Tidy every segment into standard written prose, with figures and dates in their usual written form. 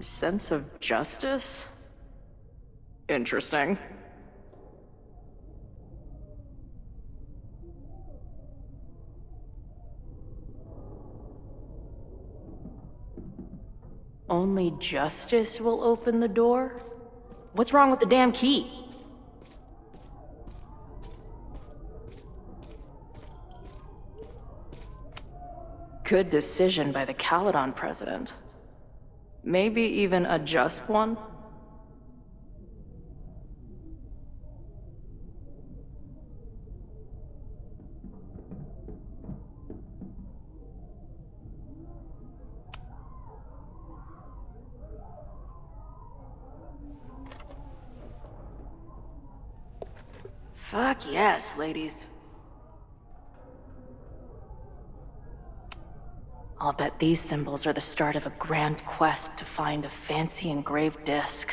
Sense of justice? Interesting. Only justice will open the door? What's wrong with the damn key? Good decision by the Caledon president. Maybe even a just one? Fuck yes, ladies. I'll bet these symbols are the start of a grand quest to find a fancy engraved disc.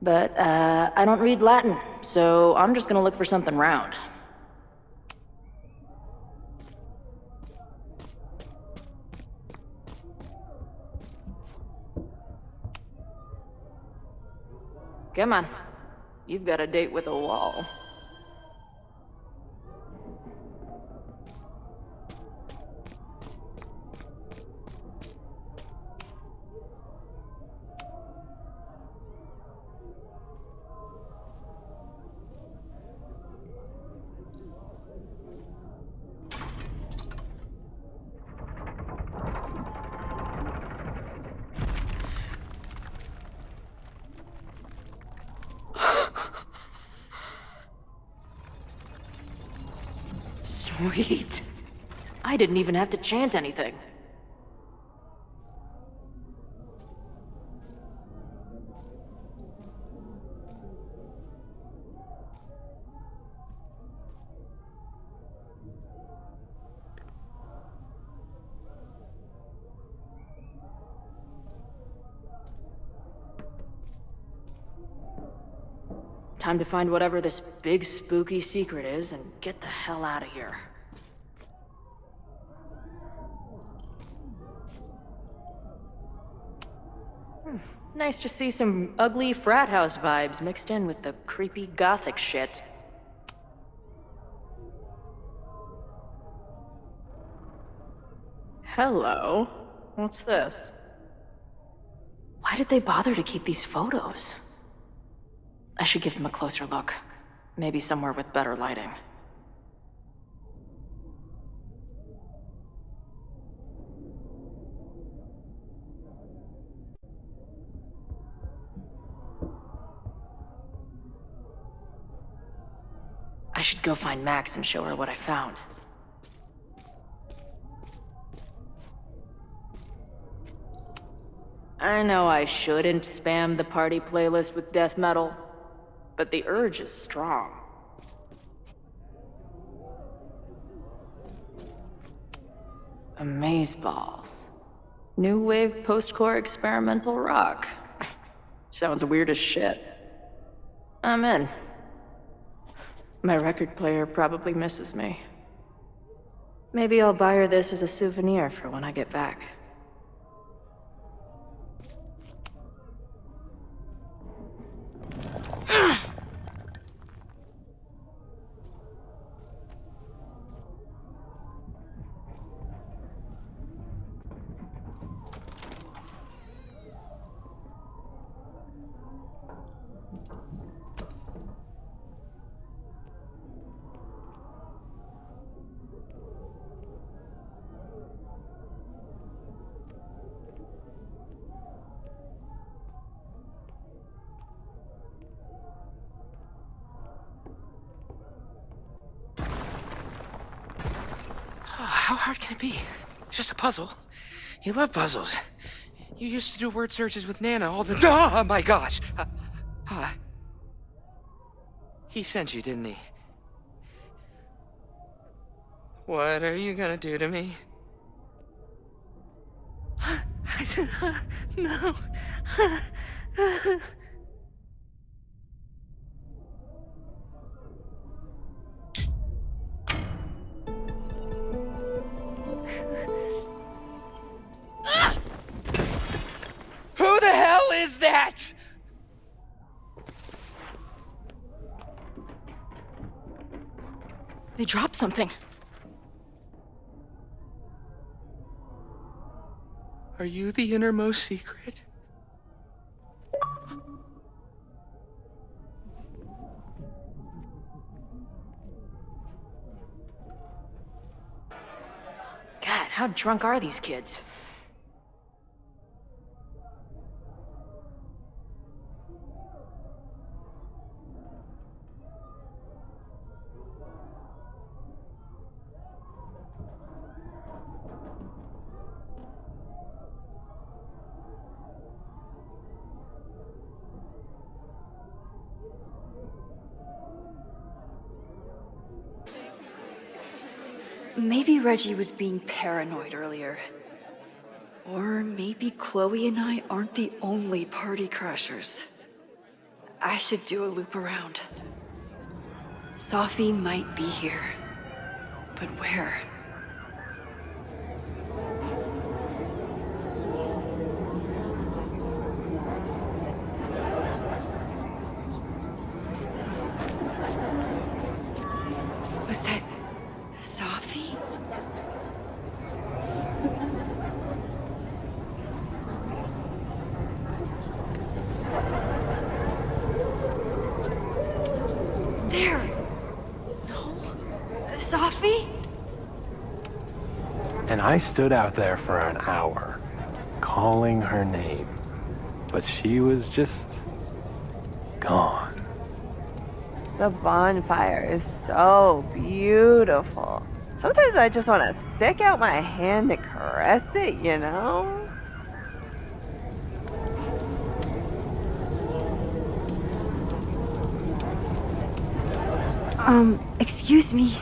But, I don't read Latin, so I'm just gonna look for something round. Come on. You've got a date with a wall. Sweet. I didn't even have to chant anything. Time to find whatever this big spooky secret is and get the hell out of here. Nice to see some ugly frat house vibes mixed in with the creepy gothic shit. Hello? What's this? Why did they bother to keep these photos? I should give them a closer look. Maybe somewhere with better lighting. I should go find Max and show her what I found. I know I shouldn't spam the party playlist with death metal, but the urge is strong. Amazeballs. New wave post-core experimental rock. Sounds weird as shit. I'm in. My record player probably misses me. Maybe I'll buy her this as a souvenir for when I get back. How hard can it be? It's just a puzzle. You love puzzles. You used to do word searches with Nana all the time. Oh my gosh! He sent you, didn't he? What are you gonna do to me? I said, no. Who the hell is that? They dropped something. Are you the innermost secret? God, how drunk are these kids? Maybe Reggie was being paranoid earlier. Or maybe Chloe and I aren't the only party crashers. I should do a loop around. Sofi might be here. But where? Was that Sofi? There! No? Sofi? And I stood out there for an hour, calling her name. But she was just gone. The bonfire is so beautiful. Sometimes I just want to stick out my hand and caress it, you know? Excuse me.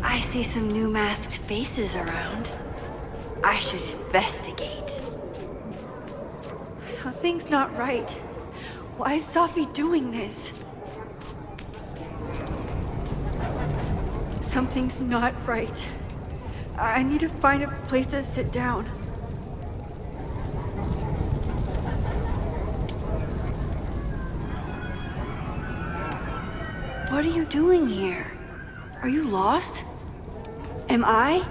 I see some new masked faces around. I should investigate. Something's not right. Why is Sofi doing this? Something's not right. I need to find a place to sit down. What are you doing here? Are you lost? Am I?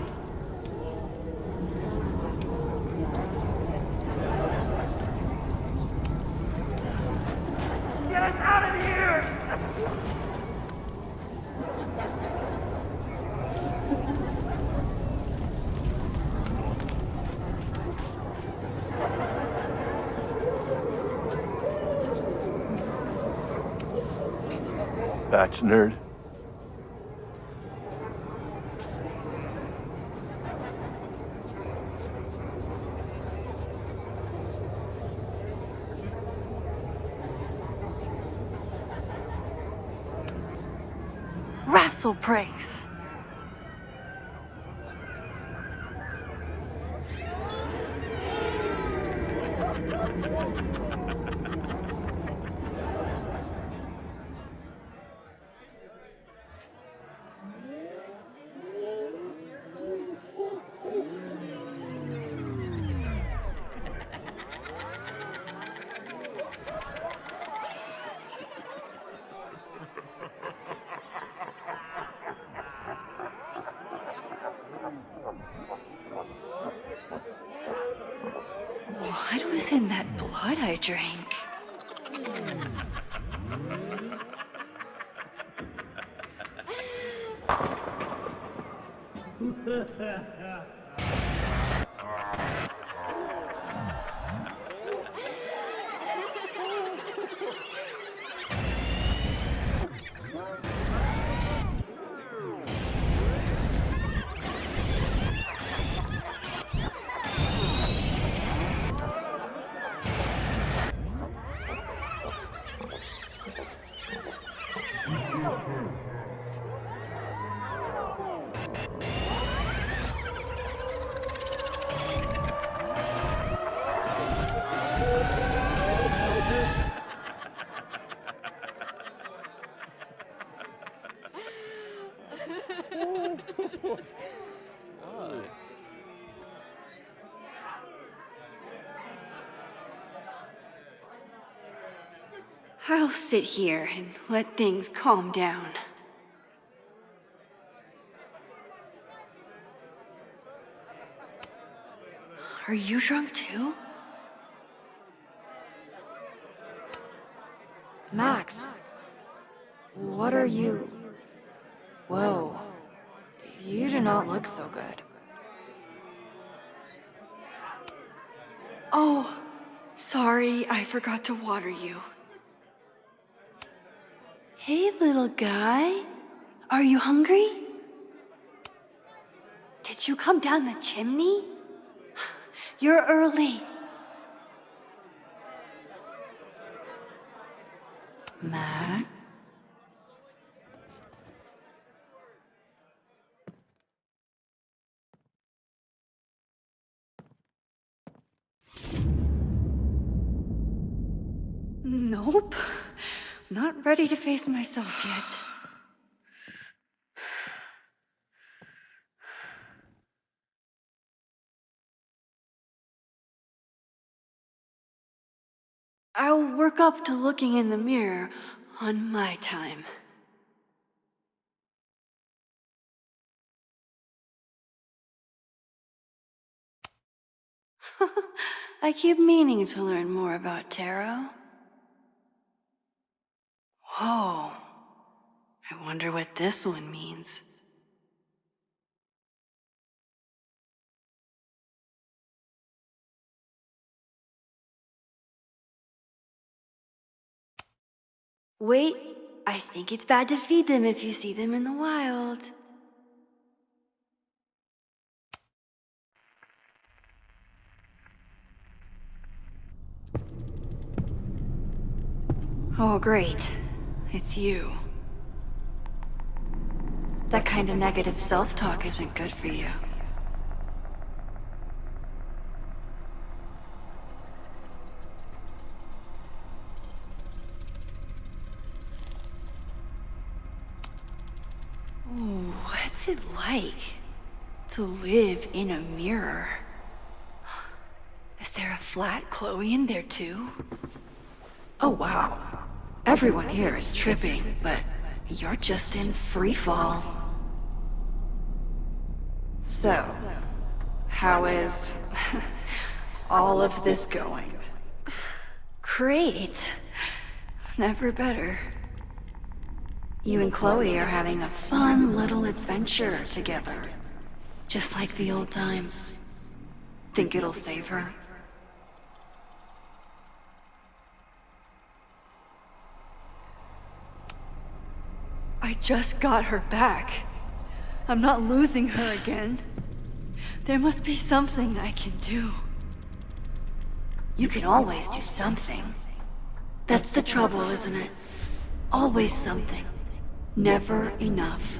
Get us out of here! Batch nerd. Wrestle praise. What was in that blood I drank? I'll sit here and let things calm down. Are you drunk too? Max, what are you? Whoa, you do not look so good. Oh, sorry, I forgot to water you. Hey, little guy. Are you hungry? Did you come down the chimney? You're early. Matt? Nope. Not ready to face myself yet. I'll work up to looking in the mirror on my time. I keep meaning to learn more about tarot. Whoa. I wonder what this one means. Wait, I think it's bad to feed them if you see them in the wild. Oh, great. It's you. That kind of negative self-talk isn't good for you. Ooh, what's it like to live in a mirror? Is there a flat Chloe in there too? Oh wow. Everyone here is tripping, but you're just in free fall. So, how is all of this going? Great. Never better. You and Chloe are having a fun little adventure together. Just like the old times. Think it'll save her? I just got her back. I'm not losing her again. There must be something I can do. You can always do something. That's the trouble, isn't it? Always something. Never enough.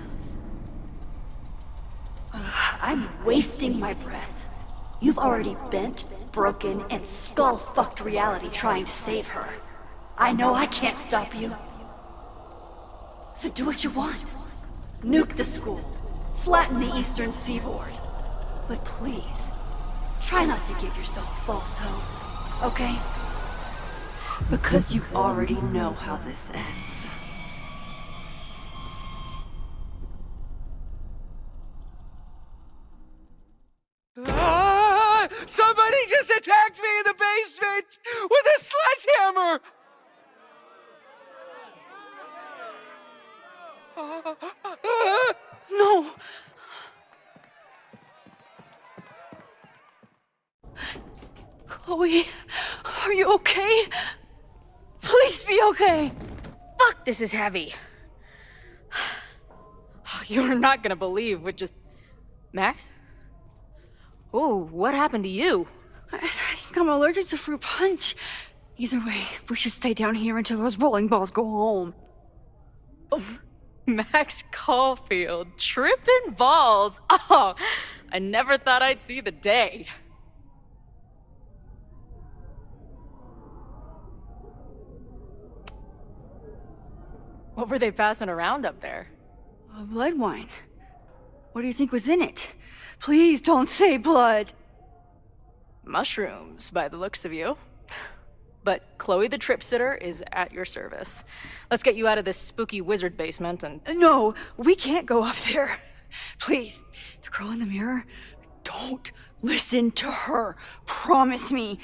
I'm wasting my breath. You've already bent, broken, and skull-fucked reality trying to save her. I know I can't stop you. So do what you want. Nuke the school. Flatten the eastern seaboard. But please, try not to give yourself false hope, okay? Because you already know how this ends. Ah! Somebody just attacked me in the basement with a sledgehammer! No! Chloe, are you okay? Please be okay! Fuck, this is heavy. You're not gonna believe what just... Max? Oh, what happened to you? I think I'm allergic to fruit punch. Either way, we should stay down here until those bowling balls go home. Max Caulfield, tripping balls. Oh, I never thought I'd see the day. What were they passing around up there? Blood wine. What do you think was in it? Please don't say blood. Mushrooms, by the looks of you. But Chloe the Trip Sitter is at your service. Let's get you out of this spooky wizard basement and... No, we can't go up there. Please, the girl in the mirror, don't listen to her. Promise me.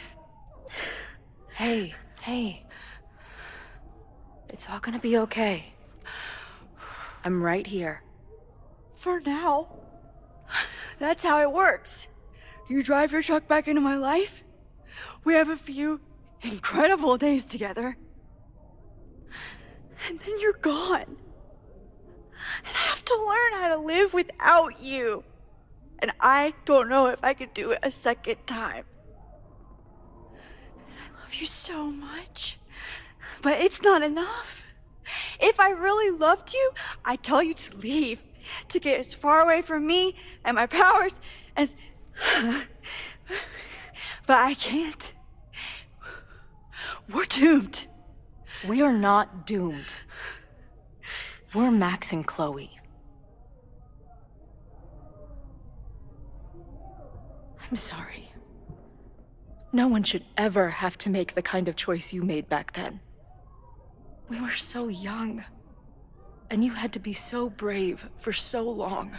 Hey. It's all gonna be okay. I'm right here. For now. That's how it works. You drive your truck back into my life. We have a few incredible days together. And then you're gone. And I have to learn how to live without you. And I don't know if I could do it a second time. I love you so much. But it's not enough. If I really loved you, I'd tell you to leave. To get as far away from me and my powers as... But I can't. We're doomed. We are not doomed. We're Max and Chloe. I'm sorry. No one should ever have to make the kind of choice you made back then. We were so young. And you had to be so brave for so long.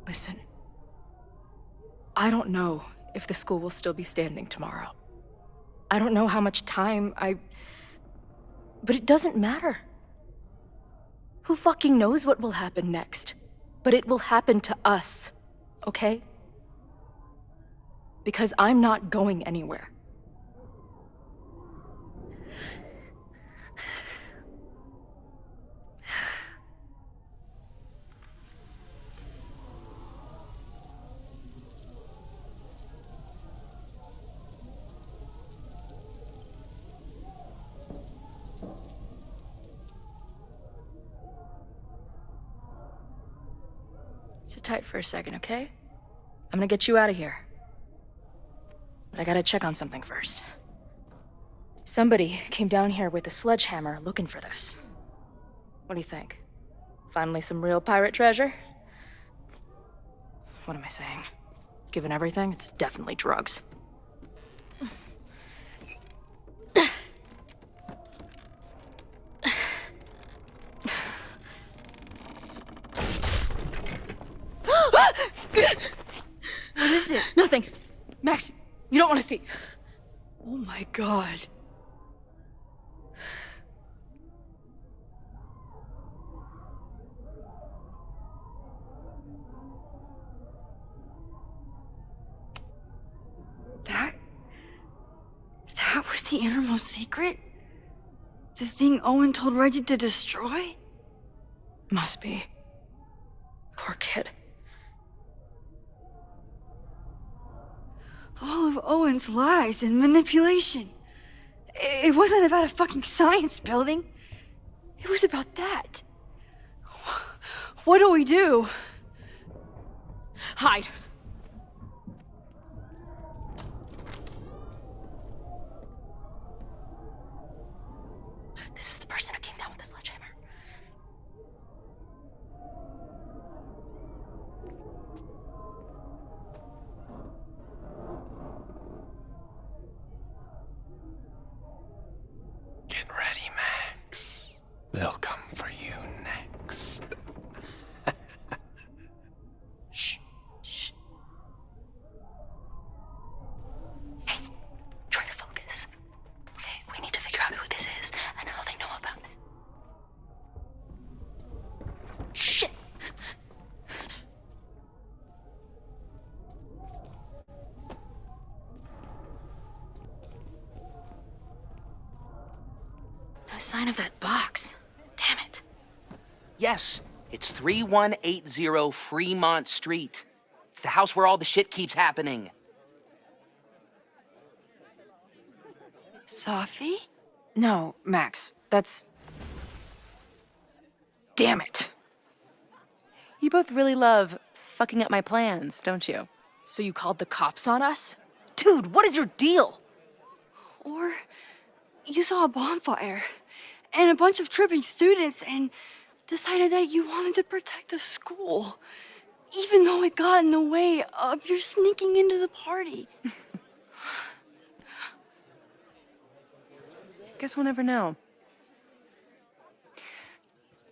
Listen. I don't know if the school will still be standing tomorrow. I don't know how much time But it doesn't matter. Who fucking knows what will happen next? But it will happen to us, okay? Because I'm not going anywhere. Sit tight for a second, okay? I'm gonna get you out of here. But I gotta check on something first. Somebody came down here with a sledgehammer looking for this. What do you think? Finally some real pirate treasure? What am I saying? Given everything, it's definitely drugs. What is it? Nothing. Max, you don't want to see. Oh my god. That was the innermost secret? The thing Owen told Reggie to destroy? Must be. Poor kid. All of Owen's lies and manipulation. It wasn't about a fucking science building. It was about that. What do we do? Hide. This is the person who came down with the sledgehammer. Get ready, Max. They'll come for you next. Shh. Shh. Hey, try to focus. Okay, we need to figure out who this is and how they know about it. Shit! No sign of that box. Damn it. Yes, it's 3180 Fremont Street. It's the house where all the shit keeps happening. Sofi? No, Max, that's... Damn it. You both really love fucking up my plans, don't you? So you called the cops on us? Dude, what is your deal? Or you saw a bonfire and a bunch of tripping students and decided that you wanted to protect the school, even though it got in the way of your sneaking into the party. Guess we'll never know.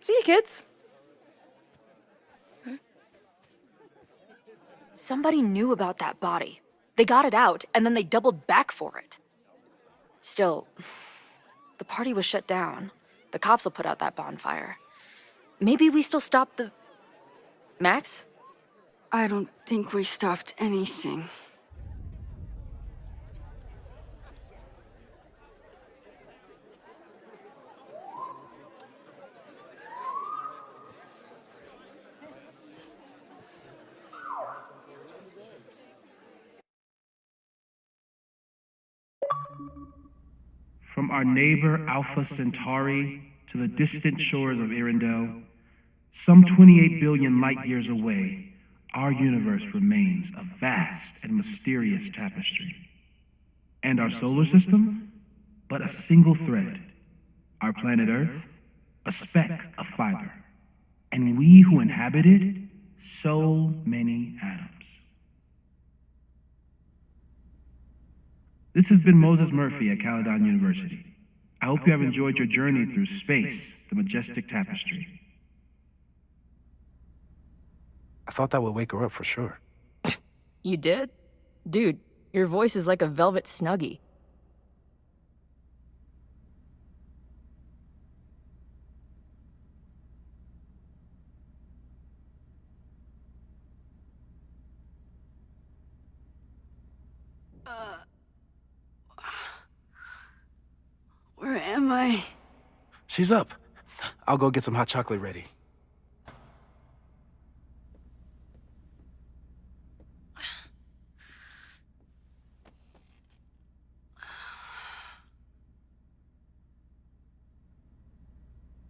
See you, kids. Somebody knew about that body. They got it out, and then they doubled back for it. Still, the party was shut down. The cops will put out that bonfire. Maybe we still stop the... Max? I don't think we stopped anything. From our neighbor Alpha Centauri to the distant shores of Arendelle, some 28 billion light years away, our universe remains a vast and mysterious tapestry. And our solar system, but a single thread. Our planet Earth, a speck of fiber. And we who inhabit it, so many atoms. This has been Moses Murphy at Caledon University. I hope you have enjoyed your journey through space, the majestic tapestry. I thought that would wake her up for sure. You did? Dude, your voice is like a velvet snuggie. Where am I? She's up. I'll go get some hot chocolate ready.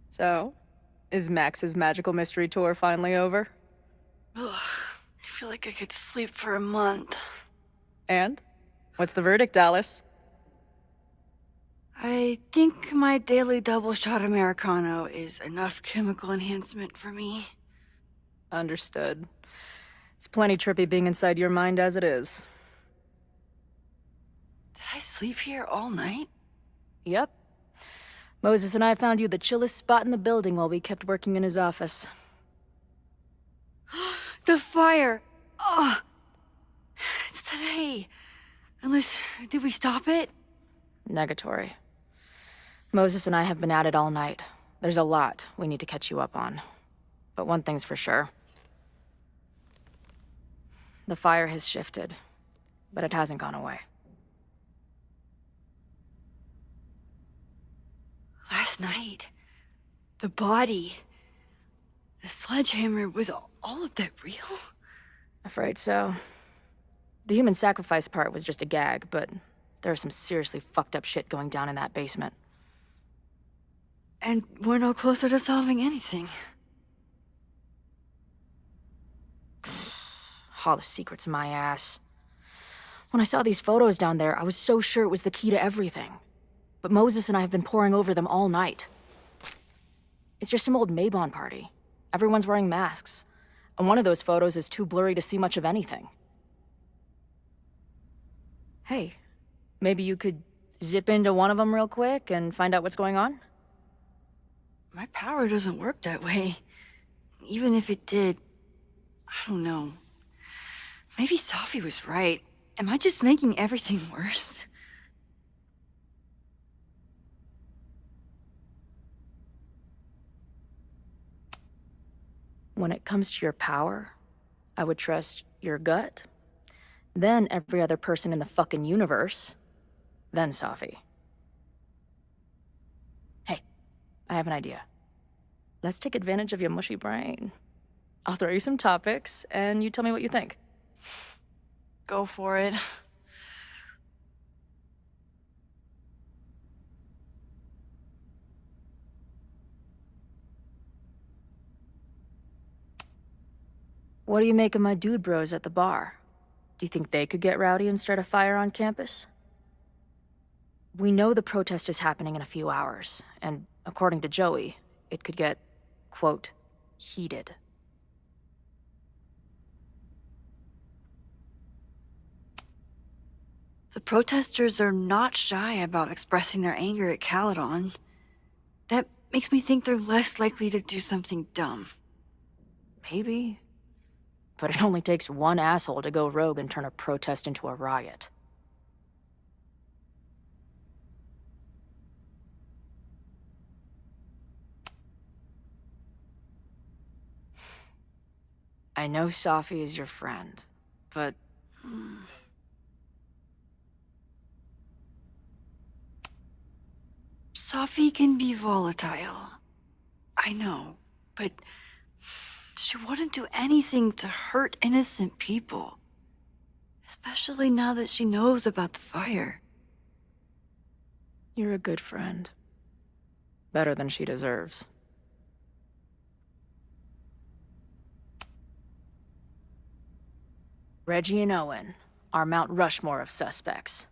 So, is Max's magical mystery tour finally over? Ugh, I feel like I could sleep for a month. And? What's the verdict, Alice? I think my daily double shot Americano is enough chemical enhancement for me. Understood. It's plenty trippy being inside your mind as it is. Did I sleep here all night? Yep. Moses and I found you the chillest spot in the building while we kept working in his office. The fire! Ugh! It's today. Unless, did we stop it? Negatory. Moses and I have been at it all night. There's a lot we need to catch you up on. But one thing's for sure. The fire has shifted, but it hasn't gone away. Last night, the body, the sledgehammer, was all of that real? Afraid so. The human sacrifice part was just a gag, but there's some seriously fucked up shit going down in that basement. And we're no closer to solving anything. All the secrets in my ass. When I saw these photos down there, I was so sure it was the key to everything. But Moses and I have been poring over them all night. It's just some old Maybon party. Everyone's wearing masks. And one of those photos is too blurry to see much of anything. Hey, maybe you could zip into one of them real quick and find out what's going on? My power doesn't work that way. Even if it did, I don't know. Maybe Sofi was right. Am I just making everything worse? When it comes to your power, I would trust your gut, then every other person in the fucking universe, then Sofi. Hey, I have an idea. Let's take advantage of your mushy brain. I'll throw you some topics, and you tell me what you think. Go for it. What do you make of my dude bros at the bar? Do you think they could get rowdy and start a fire on campus? We know the protest is happening in a few hours, and according to Joey, it could get quote, heated. The protesters are not shy about expressing their anger at Caledon. That makes me think they're less likely to do something dumb. Maybe. But it only takes one asshole to go rogue and turn a protest into a riot. I know Sofi is your friend, but... Sofi can be volatile. I know, but she wouldn't do anything to hurt innocent people. Especially now that she knows about the fire. You're a good friend. Better than she deserves. Reggie and Owen are Mount Rushmore of suspects.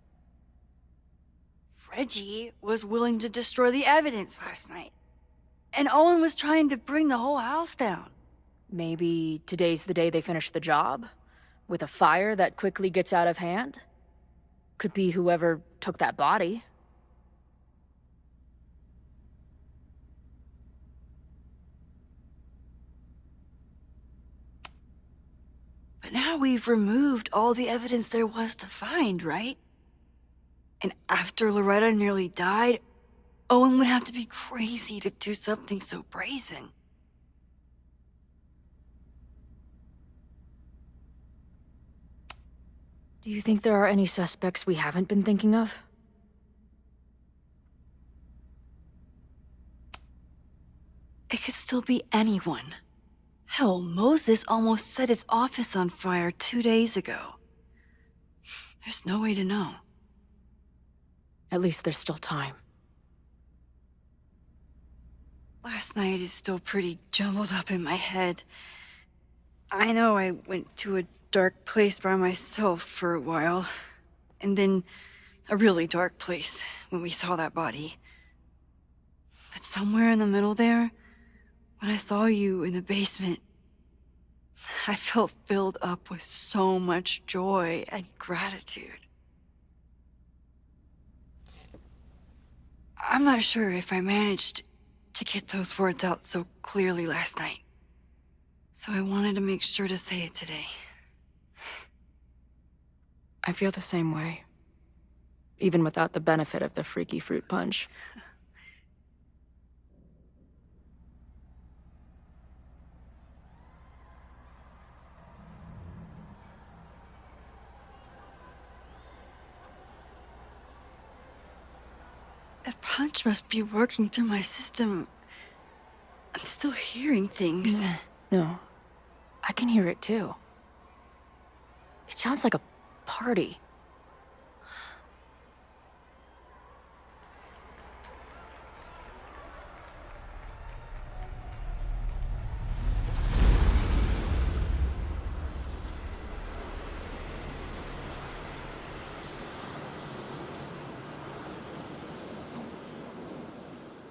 Reggie was willing to destroy the evidence last night. And Owen was trying to bring the whole house down. Maybe today's the day they finish the job? With a fire that quickly gets out of hand? Could be whoever took that body. But now we've removed all the evidence there was to find, right? And after Loretta nearly died, Owen would have to be crazy to do something so brazen. Do you think there are any suspects we haven't been thinking of? It could still be anyone. Hell, Moses almost set his office on fire 2 days ago. There's no way to know. At least there's still time. Last night is still pretty jumbled up in my head. I know I went to a dark place by myself for a while, and then a really dark place when we saw that body. But somewhere in the middle there, when I saw you in the basement, I felt filled up with so much joy and gratitude. I'm not sure if I managed to get those words out so clearly last night. So I wanted to make sure to say it today. I feel the same way. Even without the benefit of the freaky fruit punch. That punch must be working through my system. I'm still hearing things. No. I can hear it too. It sounds like a party.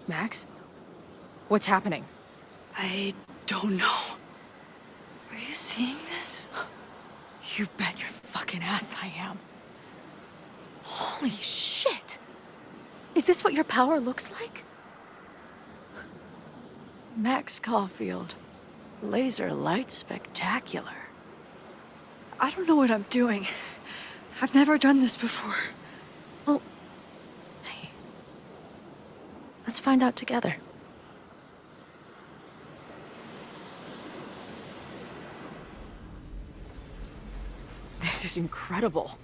Max? What's happening? I don't know. Are you seeing this? You bet your fucking ass I am. Holy shit! Is this what your power looks like? Max Caulfield. Laser light spectacular. I don't know what I'm doing. I've never done this before. Well, hey. Let's find out together. This is incredible.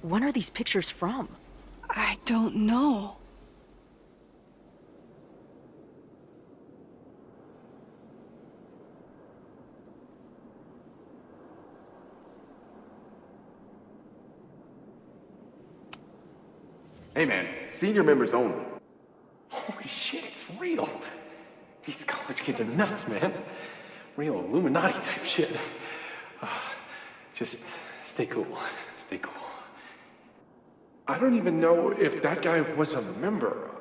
When are these pictures from? I don't know. Hey man, senior members only. Holy shit, it's real. These college kids are nuts, man. Real Illuminati type shit. Just stay cool. Stay cool. I don't even know if that guy was a member.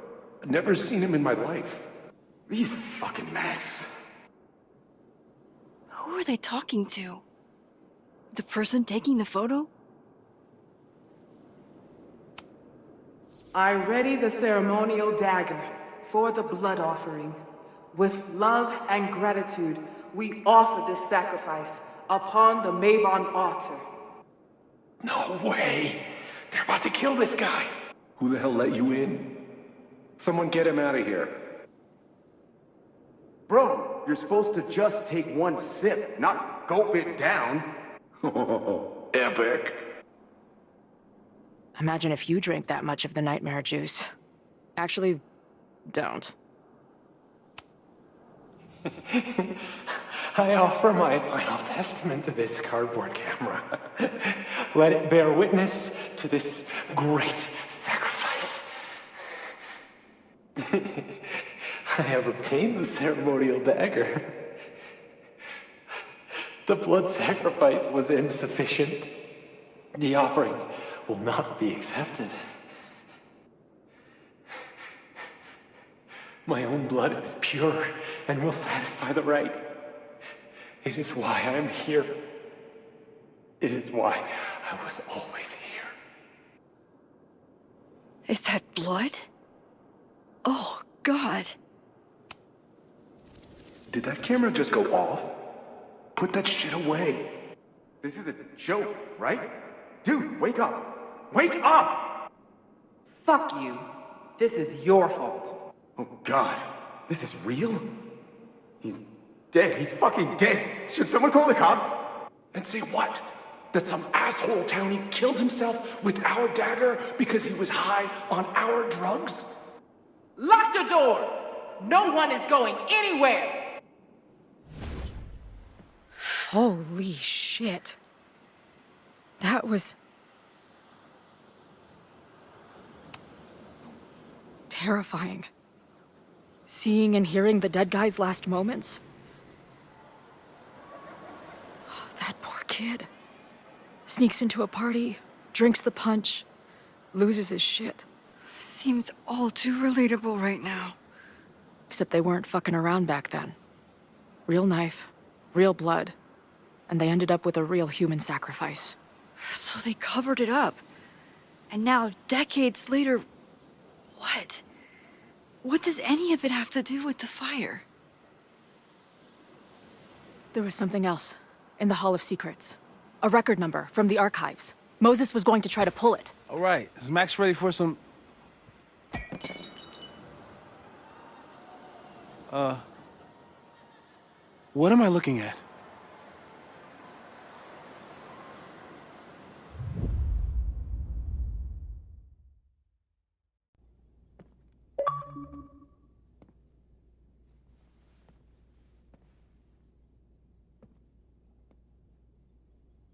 Never seen him in my life. These fucking masks. Who are they talking to? The person taking the photo? I ready the ceremonial dagger for the blood offering. With love and gratitude, we offer this sacrifice upon the Mabon altar. No way! They're about to kill this guy! Who the hell let you in? Someone get him out of here. Bro, you're supposed to just take one sip, not gulp it down. Oh, epic. Imagine if you drank that much of the nightmare juice. Actually, don't. I offer my final testament to this cardboard camera. Let it bear witness to this great sacrifice. I have obtained the ceremonial dagger. The blood sacrifice was insufficient. The offering will not be accepted. My own blood is pure and will satisfy the rite. It is why I am here. It is why I was always here. Is that blood? Oh, God. Did that camera just go off? Put that shit away. This is a joke, right? Dude, wake up! Wake up! Fuck you. This is your fault. Oh God, this is real? He's dead. He's fucking dead. Should someone call the cops? And say what? That some asshole townie killed himself with our dagger because he was high on our drugs? Lock the door! No one is going anywhere! Holy shit. That was... terrifying. Seeing and hearing the dead guy's last moments. That poor kid. Sneaks into a party, drinks the punch, loses his shit. Seems all too relatable right now. Except they weren't fucking around back then. Real knife, real blood, and they ended up with a real human sacrifice. So they covered it up. And now, decades later, what? What does any of it have to do with the fire? There was something else in the Hall of Secrets. A record number from the archives. Moses was going to try to pull it. All right, is Max ready for some... What am I looking at?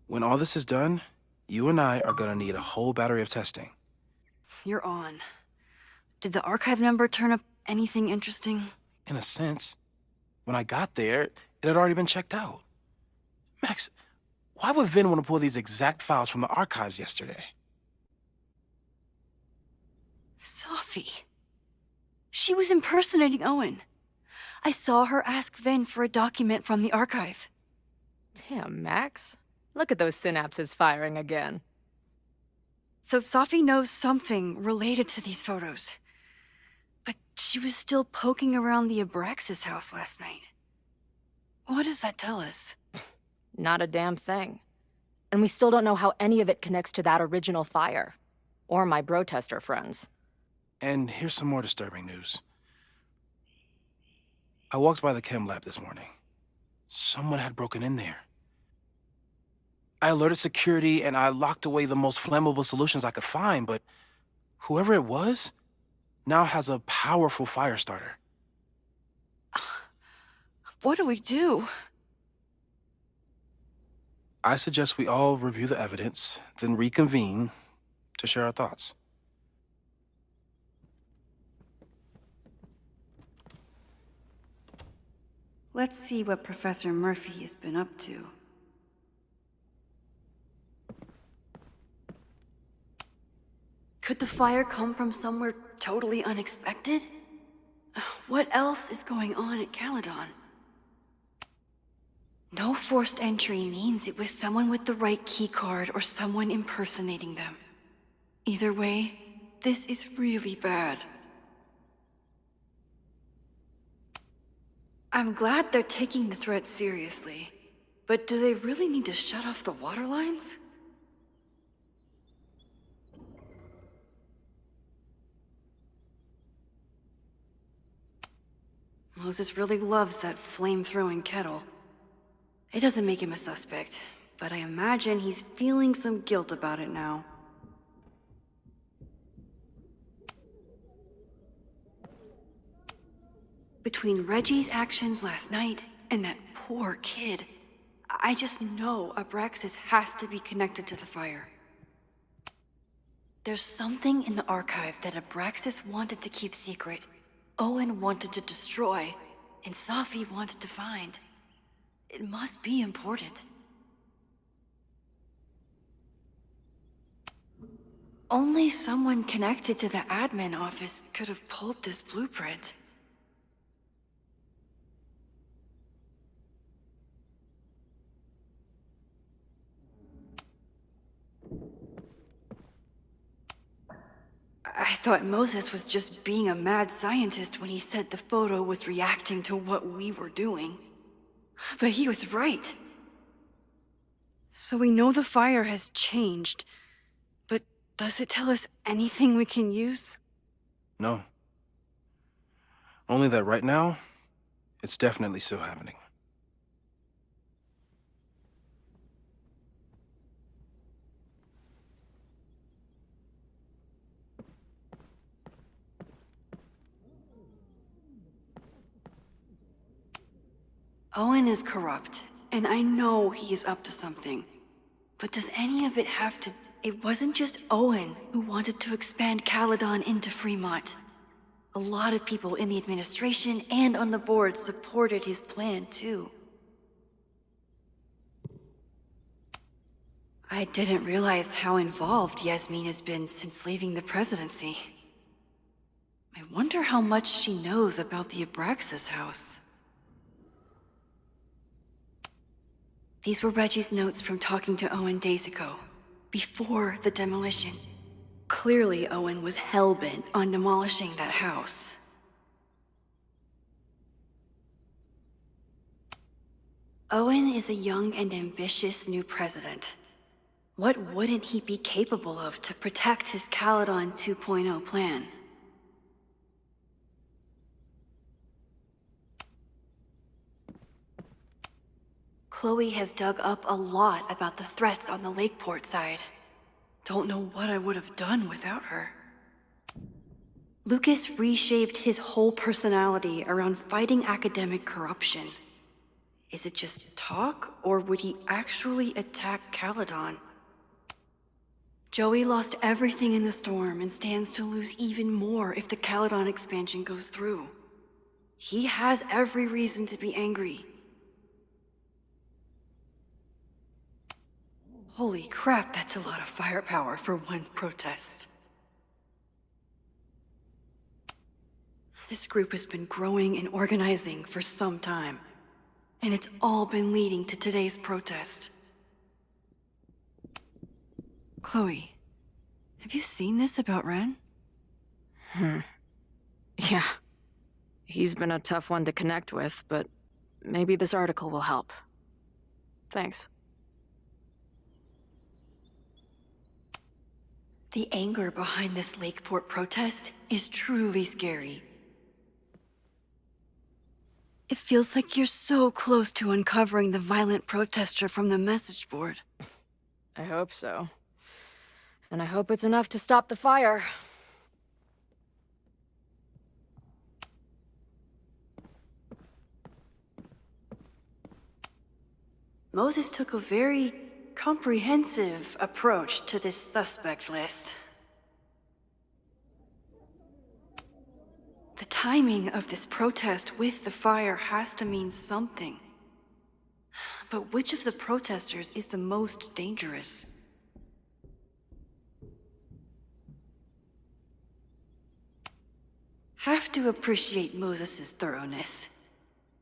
When all this is done, you and I are gonna need a whole battery of testing. You're on. Did the archive number turn up anything interesting? In a sense. When I got there, it had already been checked out. Max, why would Vin want to pull these exact files from the archives yesterday? Sofi. She was impersonating Owen. I saw her ask Vin for a document from the archive. Damn, Max. Look at those synapses firing again. So Sofi knows something related to these photos. But she was still poking around the Abraxas house last night. What does that tell us? Not a damn thing. And we still don't know how any of it connects to that original fire. Or my bro-tester friends. And here's some more disturbing news. I walked by the chem lab this morning. Someone had broken in there. I alerted security and I locked away the most flammable solutions I could find, but whoever it was now has a powerful fire starter. What do we do? I suggest we all review the evidence, then reconvene to share our thoughts. Let's see what Professor Murphy has been up to. Could the fire come from somewhere totally unexpected? what else is going on at Caledon? No forced entry means it was someone with the right keycard or someone impersonating them. Either way, this is really bad. I'm glad they're taking the threat seriously, but do they really need to shut off the water lines? Moses really loves that flame-throwing kettle. It doesn't make him a suspect, but I imagine he's feeling some guilt about it now. Between Reggie's actions last night and that poor kid, I just know Abraxas has to be connected to the fire. There's something in the archive that Abraxas wanted to keep secret, Owen wanted to destroy, and Sofi wanted to find. It must be important. Only someone connected to the admin office could have pulled this blueprint. I thought Moses was just being a mad scientist when he said the photo was reacting to what we were doing. But he was right. So we know the fire has changed, but does it tell us anything we can use? No. Only that right now, it's definitely still happening. Owen is corrupt, and I know he is up to something. But does any of it have to... It wasn't just Owen who wanted to expand Caledon into Fremont. A lot of people in the administration and on the board supported his plan, too. I didn't realize how involved Yasmin has been since leaving the presidency. I wonder how much she knows about the Abraxas house. These were Reggie's notes from talking to Owen days ago, before the demolition. Clearly, Owen was hell-bent on demolishing that house. Owen is a young and ambitious new president. What wouldn't he be capable of to protect his Caledon 2.0 plan? Chloe has dug up a lot about the threats on the Lakeport side. Don't know what I would have done without her. Lucas reshaped his whole personality around fighting academic corruption. Is it just talk, or would he actually attack Caledon? Joey lost everything in the storm and stands to lose even more if the Caledon expansion goes through. He has every reason to be angry. Holy crap, that's a lot of firepower for one protest. This group has been growing and organizing for some time, and it's all been leading to today's protest. Chloe, have you seen this about Ren? Yeah. He's been a tough one to connect with, but maybe this article will help. Thanks. The anger behind this Lakeport protest is truly scary. It feels like you're so close to uncovering the violent protester from the message board. I hope so. And I hope it's enough to stop the fire. Moses took a very comprehensive approach to this suspect list. The timing of this protest with the fire has to mean something. But which of the protesters is the most dangerous? have to appreciate Moses' thoroughness,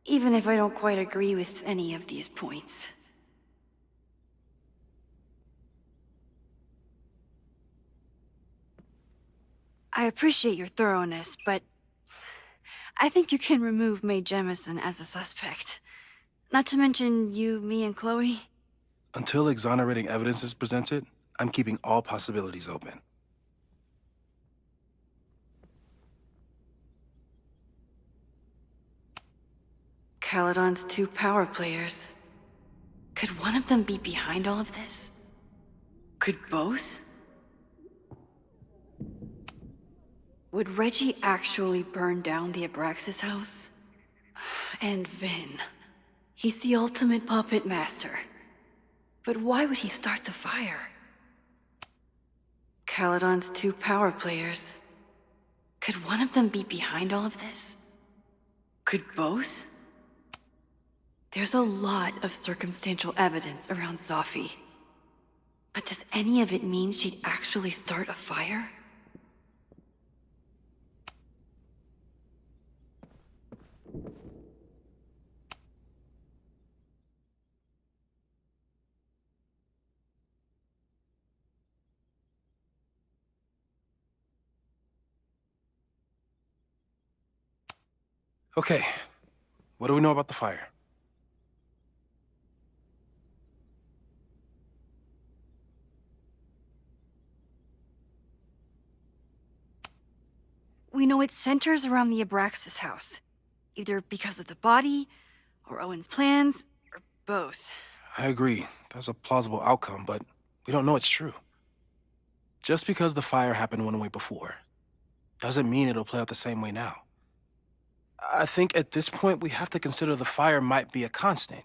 even if I don't quite agree with any of these points. I appreciate your thoroughness, but I think you can remove Mae Jemison as a suspect. Not to mention you, me, and Chloe. Until exonerating evidence is presented, I'm keeping all possibilities open. Caledon's 2 power players. Could one of them be behind all of this? Could both? Would Reggie actually burn down the Abraxas house? And Vin. He's the ultimate puppet master. But why would he start the fire? Caledon's 2 power players. Could one of them be behind all of this? Could both? There's a lot of circumstantial evidence around Sofi. But does any of it mean she'd actually start a fire? Okay, what do we know about the fire? We know it centers around the Abraxas house. Either because of the body, or Owen's plans, or both. I agree. That's a plausible outcome, but we don't know it's true. Just because the fire happened one way before, doesn't mean it'll play out the same way now. I think at this point we have to consider the fire might be a constant.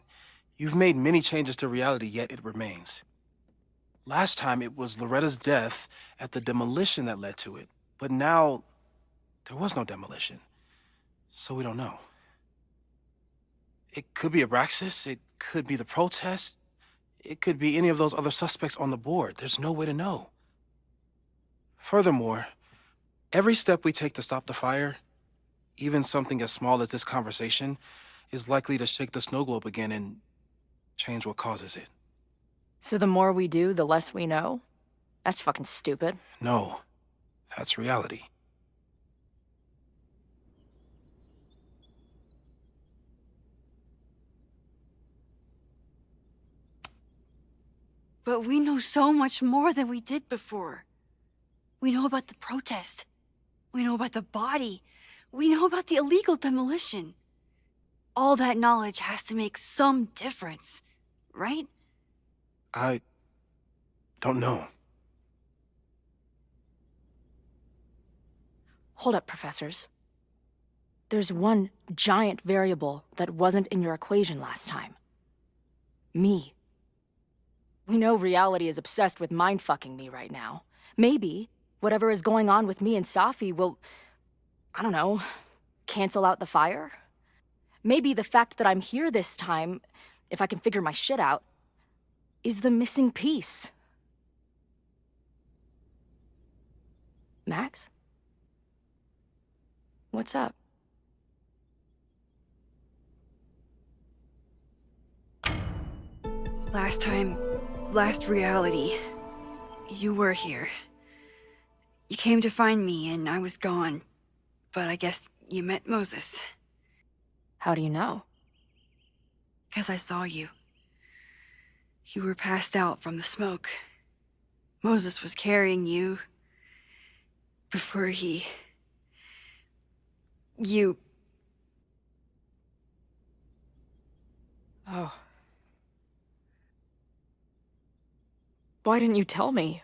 You've made many changes to reality, yet it remains. Last time it was Loretta's death at the demolition that led to it, but now there was no demolition, so we don't know. It could be Abraxas, it could be the protest, it could be any of those other suspects on the board. There's no way to know. Furthermore, every step we take to stop the fire, even something as small as this conversation, is likely to shake the snow globe again and change what causes it. So the more we do, the less we know? That's fucking stupid. No, that's reality. But we know so much more than we did before. We know about the protest. We know about the body. We know about the illegal demolition. All that knowledge has to make some difference, right? I don't know. Hold up, professors. There's one giant variable that wasn't in your equation last time. Me. We know reality is obsessed with mind-fucking me right now. Maybe whatever is going on with me and Sofi will, I don't know, cancel out the fire? Maybe the fact that I'm here this time, if I can figure my shit out, is the missing piece. Max? What's up? Last reality, you were here. You came to find me and I was gone, but I guess you met Moses. How do you know? 'Cause I saw you. You were passed out from the smoke. Moses was carrying you before you... Oh. Why didn't you tell me?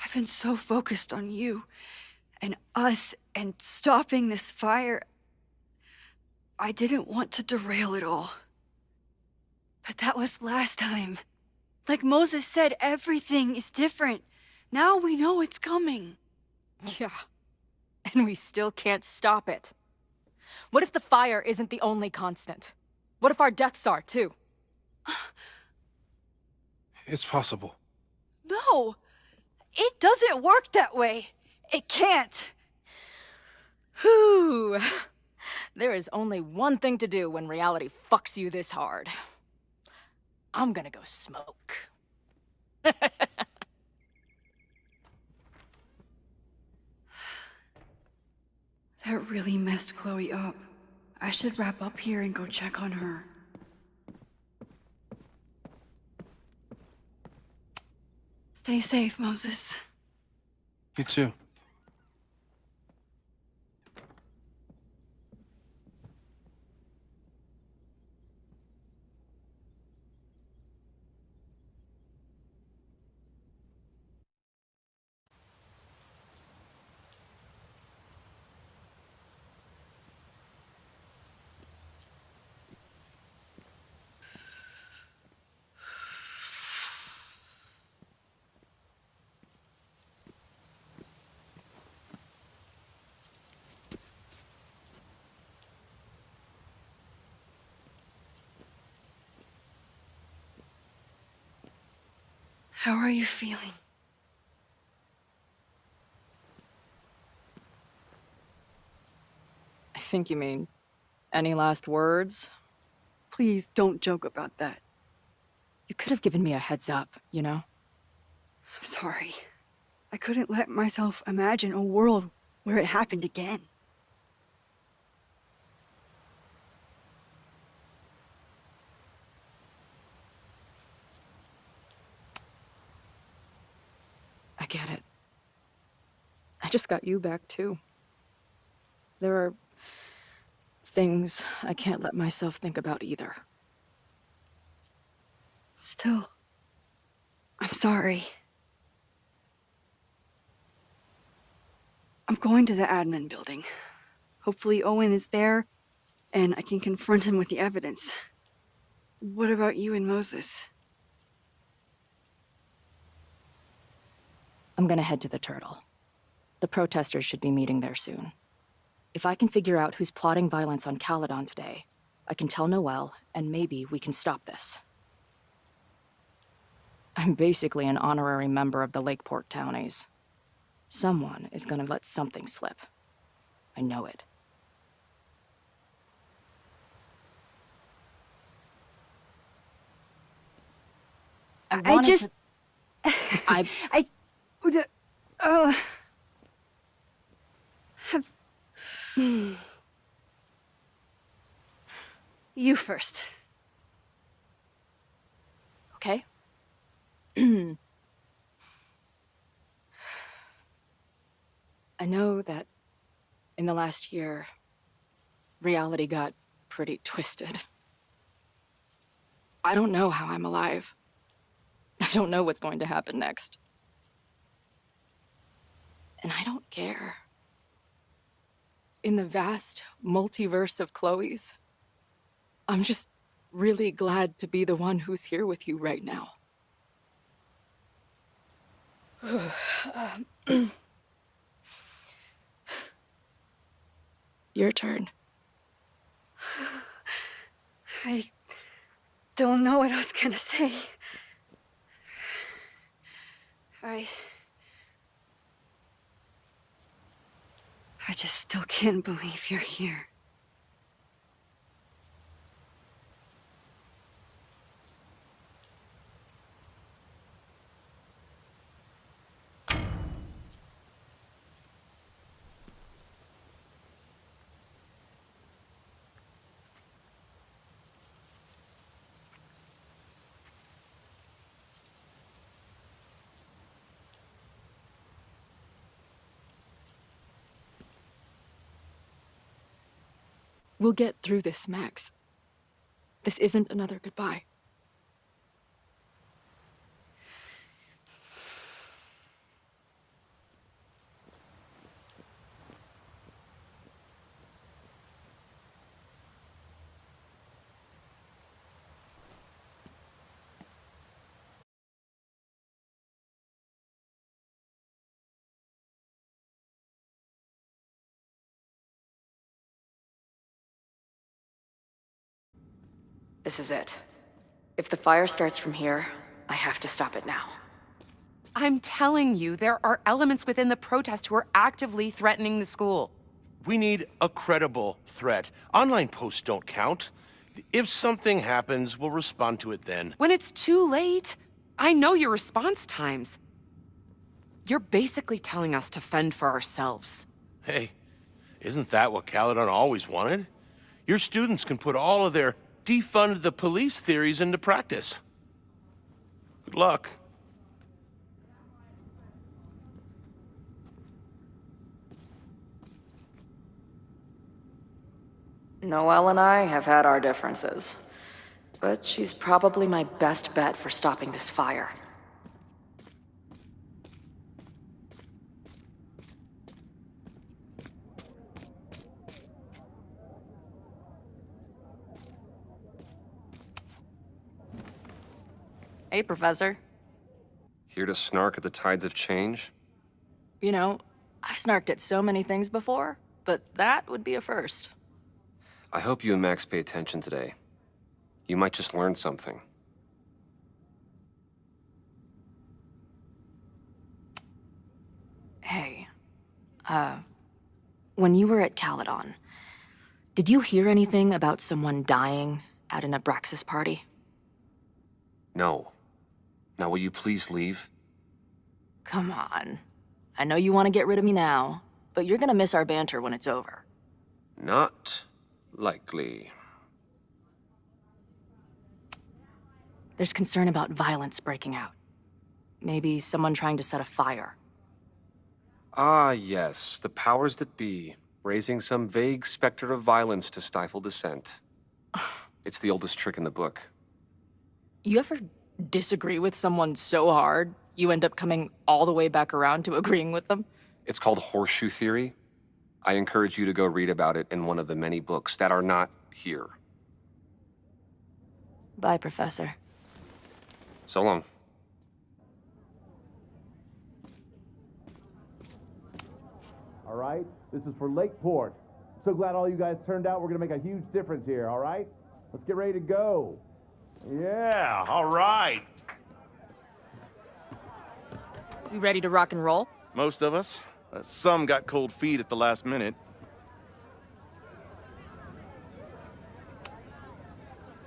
I've been so focused on you and us and stopping this fire. I didn't want to derail it all. But that was last time. Like Moses said, everything is different. Now we know it's coming. Yeah. And we still can't stop it. What if the fire isn't the only constant? What if our deaths are, too? It's possible. No! It doesn't work that way! It can't! Whew. There is only one thing to do when reality fucks you this hard. I'm gonna go smoke. That really messed Chloe up. I should wrap up here and go check on her. Stay safe, Moses. You too. How are you feeling? I think you mean, any last words? Please don't joke about that. You could have given me a heads up, you know? I'm sorry. I couldn't let myself imagine a world where it happened again. I get it. I just got you back, too. There are things I can't let myself think about either. Still, I'm sorry. I'm going to the admin building. Hopefully Owen is there, and I can confront him with the evidence. What about you and Moses? I'm gonna head to the Turtle. The protesters should be meeting there soon. If I can figure out who's plotting violence on Caledon today, I can tell Noelle, and maybe we can stop this. I'm basically an honorary member of the Lakeport Townies. Someone is gonna let something slip. I know it. I just... I... You first. Okay. I know that in the last year, reality got pretty twisted. I don't know how I'm alive. I don't know what's going to happen next. And I don't care. In the vast multiverse of Chloe's, I'm just really glad to be the one who's here with you right now. Your turn. I don't know what I was gonna say. I just still can't believe you're here. We'll get through this, Max. This isn't another goodbye. This is it. If the fire starts from here, I have to stop it now. I'm telling you, there are elements within the protest who are actively threatening the school. We need a credible threat. Online posts don't count. If something happens, we'll respond to it then. When it's too late, I know your response times. You're basically telling us to fend for ourselves. Hey, isn't that what Caledon always wanted? Your students can put all of their defund the police theories into practice. Good luck. Noelle and I have had our differences, but she's probably my best bet for stopping this fire. Hey, Professor. Here to snark at the tides of change? You know, I've snarked at so many things before, but that would be a first. I hope you and Max pay attention today. You might just learn something. Hey, when you were at Caledon, did you hear anything about someone dying at an Abraxas party? No. Now will you please leave? Come on. I know you want to get rid of me now, but you're gonna miss our banter when it's over. Not likely. There's concern about violence breaking out. Maybe someone trying to set a fire. Ah, yes, the powers that be, raising some vague specter of violence to stifle dissent. It's the oldest trick in the book. You ever disagree with someone so hard, you end up coming all the way back around to agreeing with them? It's called horseshoe theory. I encourage you to go read about it in one of the many books that are not here. Bye, Professor. So long. All right, this is for Lakeport. So glad all you guys turned out. We're gonna make a huge difference here, all right? Let's get ready to go. Yeah, all right. We ready to rock and roll? Most of us. Some got cold feet at the last minute.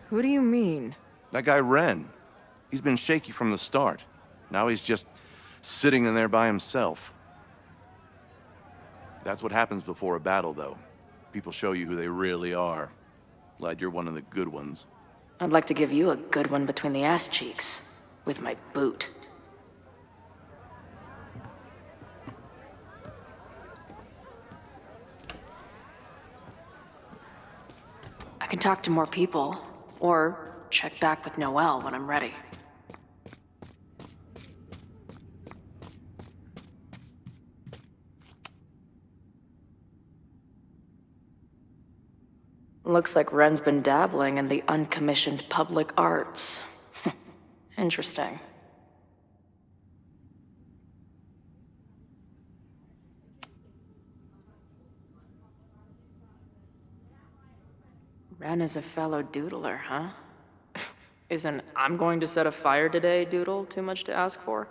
Who do you mean? That guy Ren. He's been shaky from the start. Now he's just sitting in there by himself. That's what happens before a battle, though. People show you who they really are. Glad you're one of the good ones. I'd like to give you a good one between the ass cheeks, with my boot. I can talk to more people, or check back with Noelle when I'm ready. Looks like Ren's been dabbling in the uncommissioned public arts. Interesting. Ren is a fellow doodler, huh? Isn't "I'm going to set a fire today" doodle too much to ask for?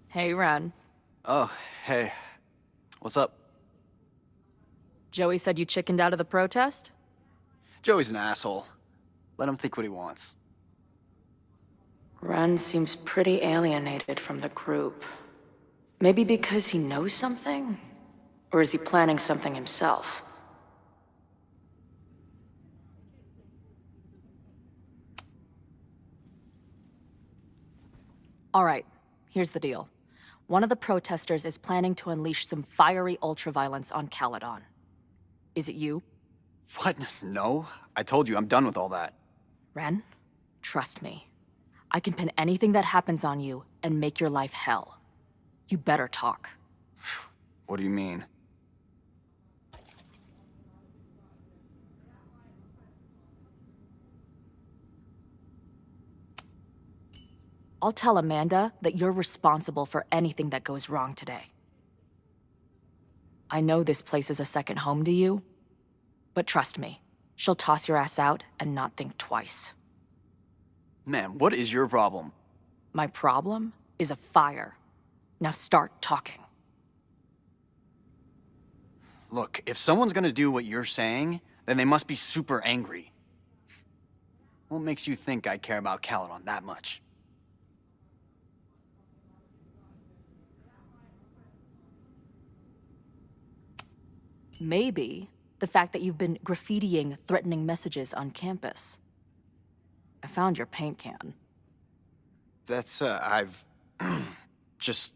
Hey, Ren. Oh, hey. What's up? Joey said you chickened out of the protest? Joey's an asshole. Let him think what he wants. Ren seems pretty alienated from the group. Maybe because he knows something? Or is he planning something himself? All right, here's the deal. One of the protesters is planning to unleash some fiery ultraviolence on Caledon. Is it you? What? No. I told you, I'm done with all that. Ren, trust me. I can pin anything that happens on you and make your life hell. You better talk. What do you mean? I'll tell Amanda that you're responsible for anything that goes wrong today. I know this place is a second home to you, but trust me, she'll toss your ass out and not think twice. Man, what is your problem? My problem is a fire. Now start talking. Look, if someone's gonna do what you're saying, then they must be super angry. What makes you think I care about Caledon that much? Maybe the fact that you've been graffitiing threatening messages on campus. I found your paint can. That's, I've... just...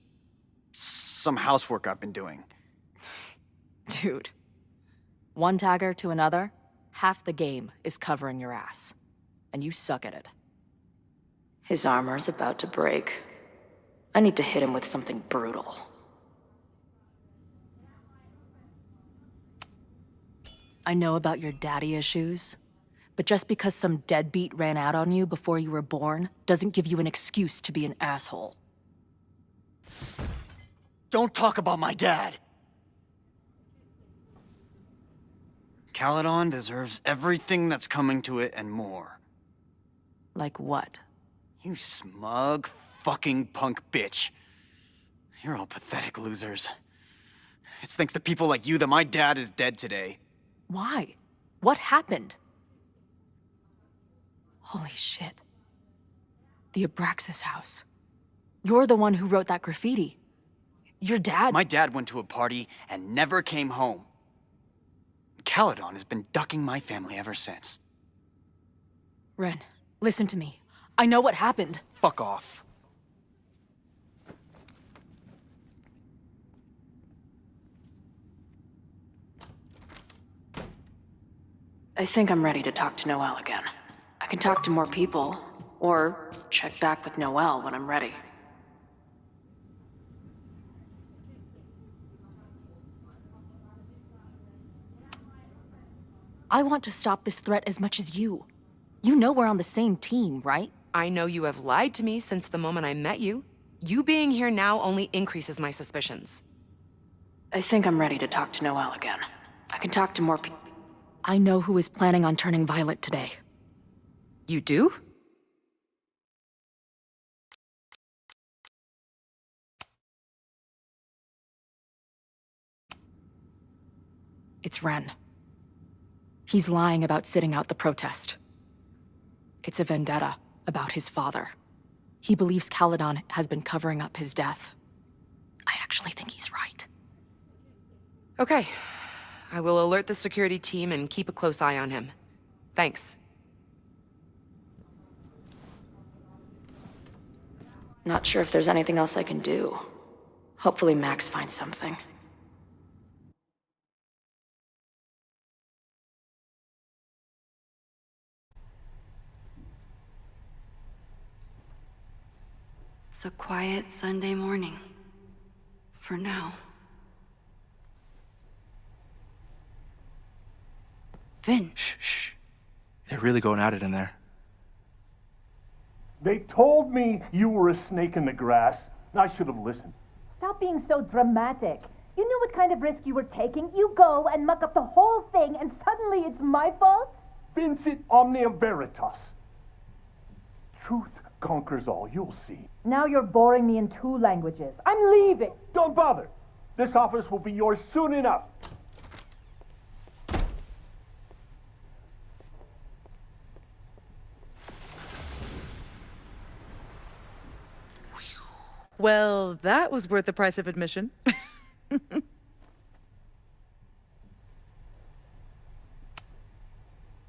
some housework I've been doing. Dude. One tagger to another, half the game is covering your ass. And you suck at it. His armor's about to break. I need to hit him with something brutal. I know about your daddy issues, but just because some deadbeat ran out on you before you were born doesn't give you an excuse to be an asshole. Don't talk about my dad! Caledon deserves everything that's coming to it and more. Like what? You smug, fucking punk bitch. You're all pathetic losers. It's thanks to people like you that my dad is dead today. Why? What happened? Holy shit. The Abraxas house. You're the one who wrote that graffiti. Your dad— My dad went to a party and never came home. Caledon has been ducking my family ever since. Ren, listen to me. I know what happened. Fuck off. I think I'm ready to talk to Noelle again. I can talk to more people, or check back with Noelle when I'm ready. I want to stop this threat as much as you. You know we're on the same team, right? I know you have lied to me since the moment I met you. You being here now only increases my suspicions. I think I'm ready to talk to Noelle again. I can talk to more people. I know who is planning on turning violent today. You do? It's Ren. He's lying about sitting out the protest. It's a vendetta about his father. He believes Caledon has been covering up his death. I actually think he's right. Okay. I will alert the security team and keep a close eye on him. Thanks. Not sure if there's anything else I can do. Hopefully Max finds something. It's a quiet Sunday morning. For now. Vin. Shh. They're really going at it in there. They told me you were a snake in the grass. I should have listened. Stop being so dramatic. You knew what kind of risk you were taking. You go and muck up the whole thing, and suddenly it's my fault? Vincit omnia veritas. Truth conquers all, you'll see. Now you're boring me in 2 languages. I'm leaving. Don't bother. This office will be yours soon enough. Well, that was worth the price of admission.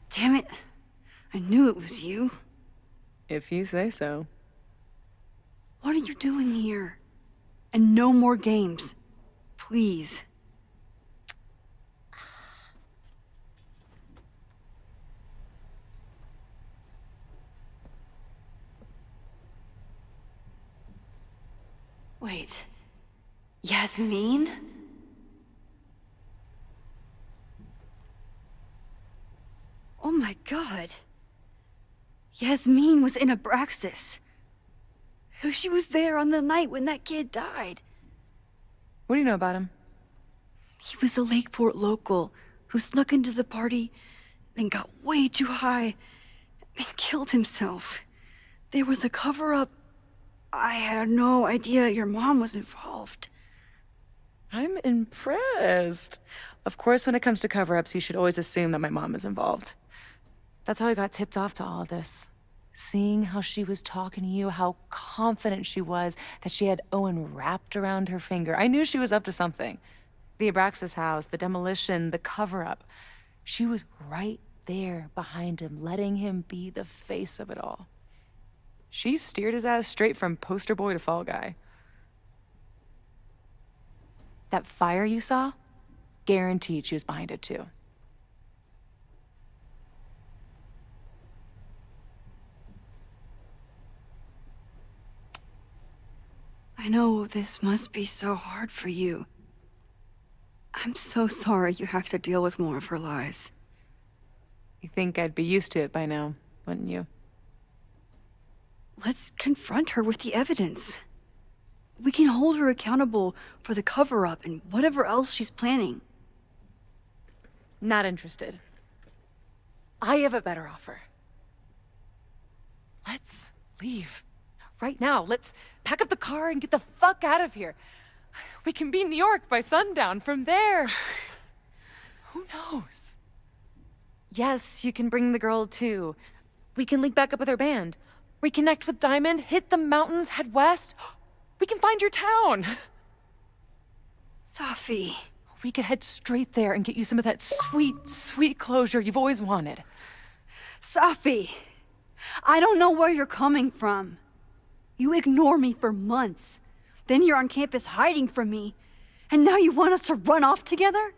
Damn it. I knew it was you. If you say so. What are you doing here? And no more games. Please. Wait. Yasmin? Oh my god. Yasmin was in Abraxas. She was there on the night when that kid died. What do you know about him? He was a Lakeport local who snuck into the party, then got way too high, and killed himself. There was a cover-up. I had no idea your mom was involved. I'm impressed. Of course, when it comes to cover-ups, you should always assume that my mom is involved. That's how I got tipped off to all of this. Seeing how she was talking to you, how confident she was that she had Owen wrapped around her finger. I knew she was up to something. The Abraxas house, the demolition, the cover-up. She was right there behind him, letting him be the face of it all. She steered his ass straight from poster boy to fall guy. That fire you saw? Guaranteed she was behind it too. I know this must be so hard for you. I'm so sorry you have to deal with more of her lies. You think I'd be used to it by now, wouldn't you? Let's confront her with the evidence. We can hold her accountable for the cover-up and whatever else she's planning. Not interested. I have a better offer. Let's leave. Right now, let's pack up the car and get the fuck out of here. We can be in New York by sundown. From there, who knows? Yes, you can bring the girl too. We can link back up with our band. Reconnect with Diamond, hit the mountains, head west. We can find your town. Sofi. We could head straight there and get you some of that sweet, sweet closure you've always wanted. Sofi, I don't know where you're coming from. You ignore me for months. Then you're on campus hiding from me. And now you want us to run off together?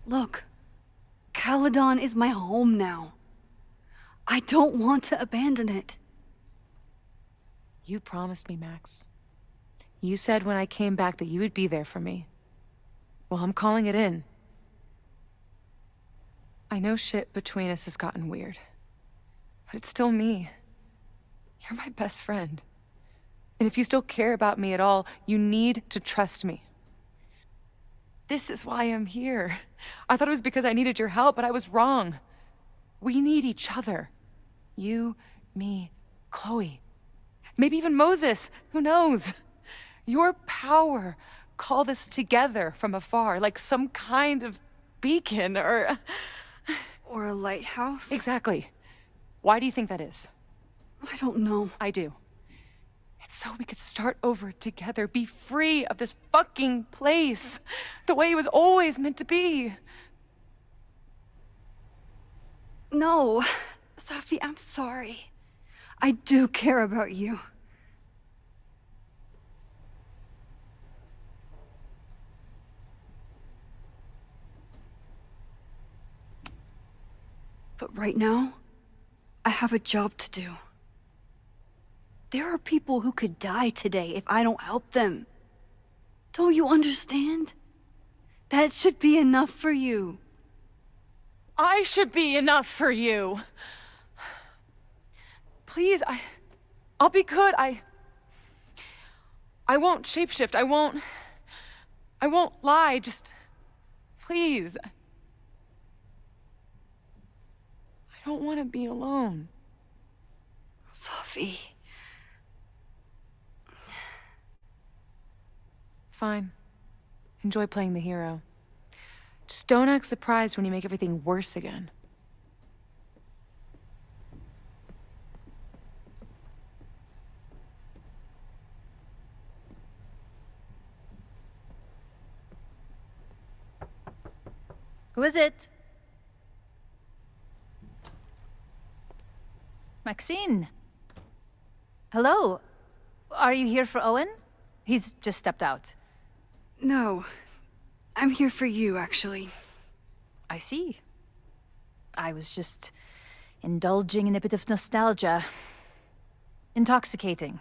Look, Caledon is my home now. I don't want to abandon it. You promised me, Max. You said when I came back that you would be there for me. Well, I'm calling it in. I know shit between us has gotten weird, but it's still me. You're my best friend. And if you still care about me at all, you need to trust me. This is why I'm here. I thought it was because I needed your help, but I was wrong. We need each other. You, me, Chloe. Maybe even Moses. Who knows? Your power called us together from afar, like some kind of beacon or... Or a lighthouse? Exactly. Why do you think that is? I don't know. I do. It's so we could start over together, be free of this fucking place, the way it was always meant to be. No, Sofi, I'm sorry. I do care about you. But right now, I have a job to do. There are people who could die today if I don't help them. Don't you understand? That should be enough for you. I should be enough for you. Please, I'll be good. I won't shapeshift. I won't lie. Just, please. I don't want to be alone. Sofi. Fine. Enjoy playing the hero. Just don't act surprised when you make everything worse again. Who is it? Maxine. Hello. Are you here for Owen? He's just stepped out. No. I'm here for you, actually. I see. I was just indulging in a bit of nostalgia. Intoxicating,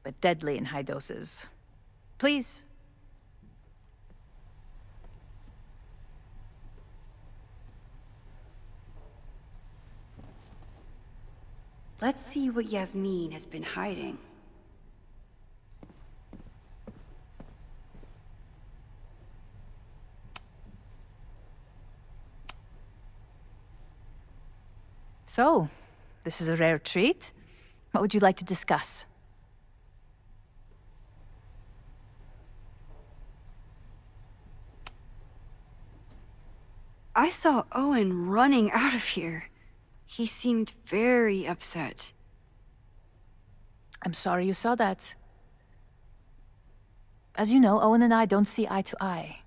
but deadly in high doses. Please. Let's see what Yasmin has been hiding. So, this is a rare treat. What would you like to discuss? I saw Owen running out of here. He seemed very upset. I'm sorry you saw that. As you know, Owen and I don't see eye to eye.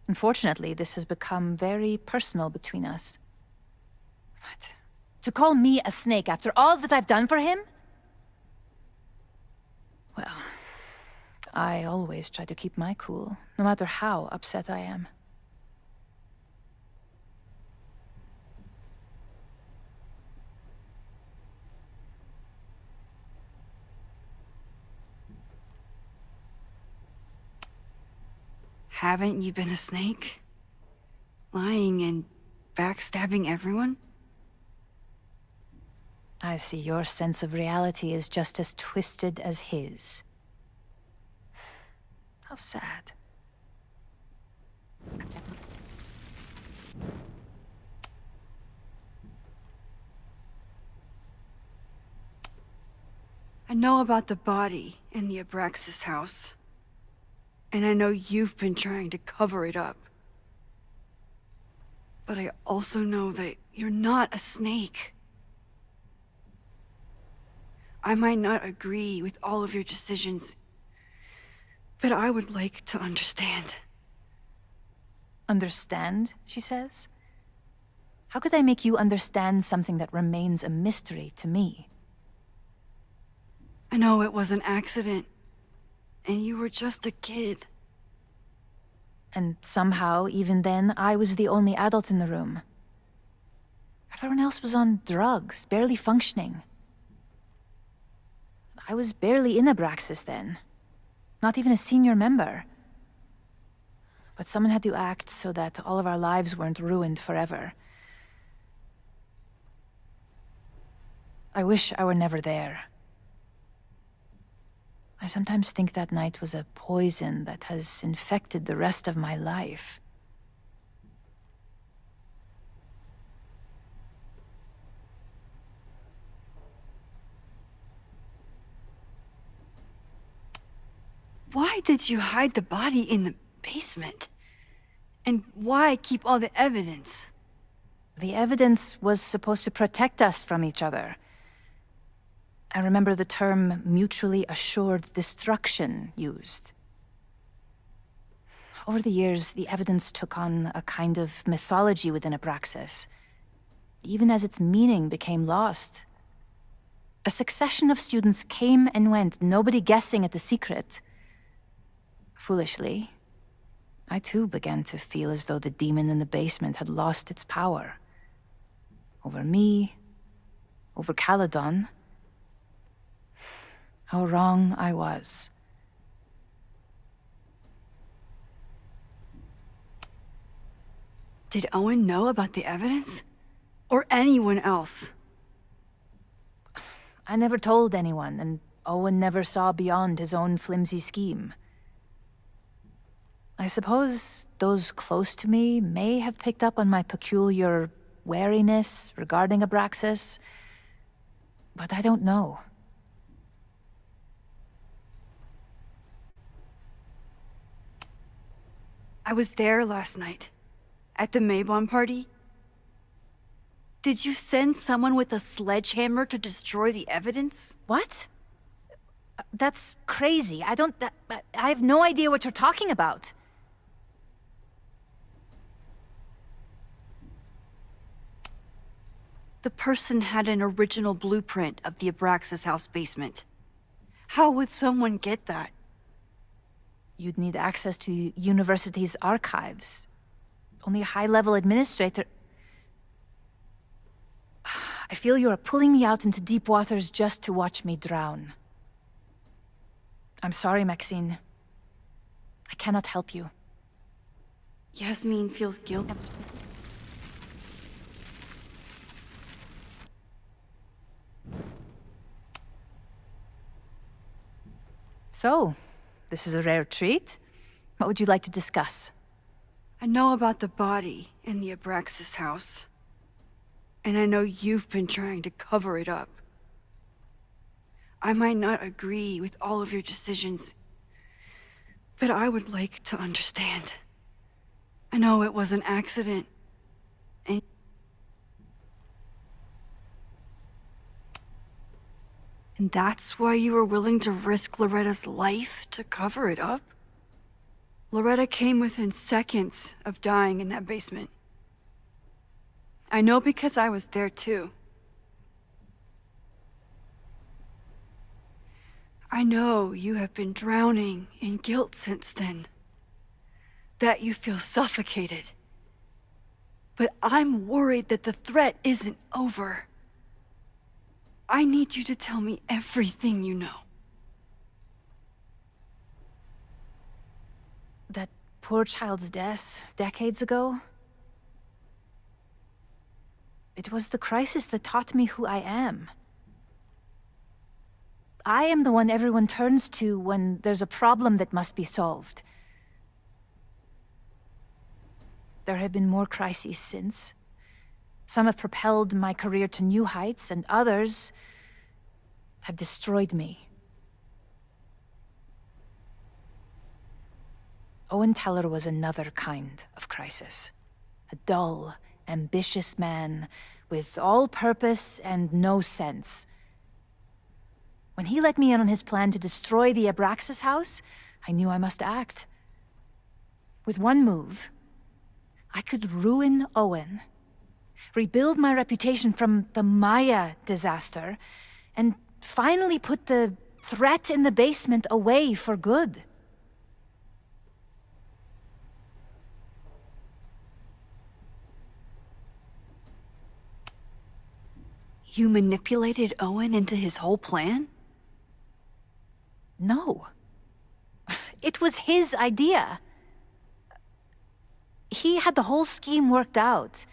Unfortunately, this has become very personal between us. What? To call me a snake after all that I've done for him? Well, I always try to keep my cool, no matter how upset I am. Haven't you been a snake? Lying and backstabbing everyone? I see your sense of reality is just as twisted as his. How sad. I know about the body in the Abraxas house. And I know you've been trying to cover it up. But I also know that you're not a snake. I might not agree with all of your decisions, but I would like to understand. Understand, she says? How could I make you understand something that remains a mystery to me? I know it was an accident, and you were just a kid. And somehow, even then, I was the only adult in the room. Everyone else was on drugs, barely functioning. I was barely in Abraxas then. Not even a senior member. But someone had to act so that all of our lives weren't ruined forever. I wish I were never there. I sometimes think that night was a poison that has infected the rest of my life. Why did you hide the body in the basement? And why keep all the evidence? The evidence was supposed to protect us from each other. I remember the term mutually assured destruction used. Over the years, the evidence took on a kind of mythology within Abraxas, even as its meaning became lost. A succession of students came and went, nobody guessing at the secret. Foolishly, I too began to feel as though the demon in the basement had lost its power. Over me, over Caledon. How wrong I was. Did Owen know about the evidence? Or anyone else? I never told anyone, and Owen never saw beyond his own flimsy scheme. I suppose those close to me may have picked up on my peculiar wariness regarding Abraxas, but I don't know. I was there last night, at the Maybon party. Did you send someone with a sledgehammer to destroy the evidence? What? That's crazy. I have no idea what you're talking about. The person had an original blueprint of the Abraxas house basement. How would someone get that? You'd need access to the university's archives. Only a high-level administrator... I feel you are pulling me out into deep waters just to watch me drown. I'm sorry, Maxine. I cannot help you. Yasmin feels guilty. So, this is a rare treat. What would you like to discuss? I know about the body in the Abraxas house. And I know you've been trying to cover it up. I might not agree with all of your decisions, but I would like to understand. I know it was an accident, and that's why you were willing to risk Loretta's life to cover it up? Loretta came within seconds of dying in that basement. I know because I was there too. I know you have been drowning in guilt since then. That you feel suffocated. But I'm worried that the threat isn't over. I need you to tell me everything you know. That poor child's death decades ago? It was the crisis that taught me who I am. I am the one everyone turns to when there's a problem that must be solved. There have been more crises since. Some have propelled my career to new heights, and others have destroyed me. Owen Teller was another kind of crisis. A dull, ambitious man with all purpose and no sense. When he let me in on his plan to destroy the Abraxas house, I knew I must act. With one move, I could ruin Owen, rebuild my reputation from the Maya disaster, and finally put the threat in the basement away for good. You manipulated Owen into his whole plan? No. It was his idea. He had the whole scheme worked out.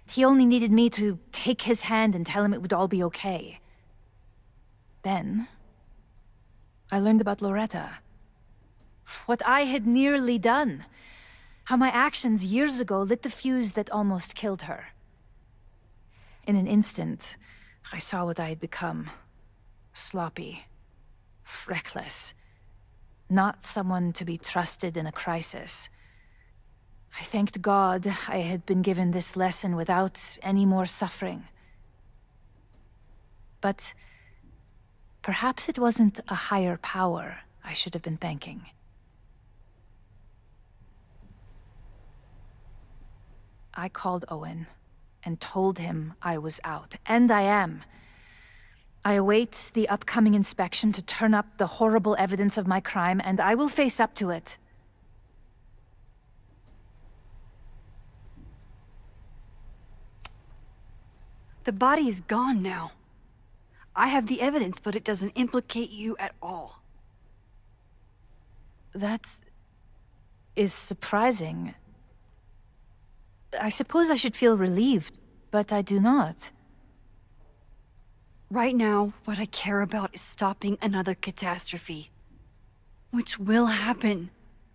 He only needed me to take his hand and tell him it would all be okay. Then, I learned about Loretta. What I had nearly done. How my actions years ago lit the fuse that almost killed her. In an instant, I saw what I had become. Sloppy. Reckless. Not someone to be trusted in a crisis. I thanked God I had been given this lesson without any more suffering. But perhaps it wasn't a higher power I should have been thanking. I called Owen and told him I was out, and I am. I await the upcoming inspection to turn up the horrible evidence of my crime, and I will face up to it. The body is gone now. I have the evidence, but it doesn't implicate you at all. That is surprising. I suppose I should feel relieved, but I do not. Right now, what I care about is stopping another catastrophe. Which will happen,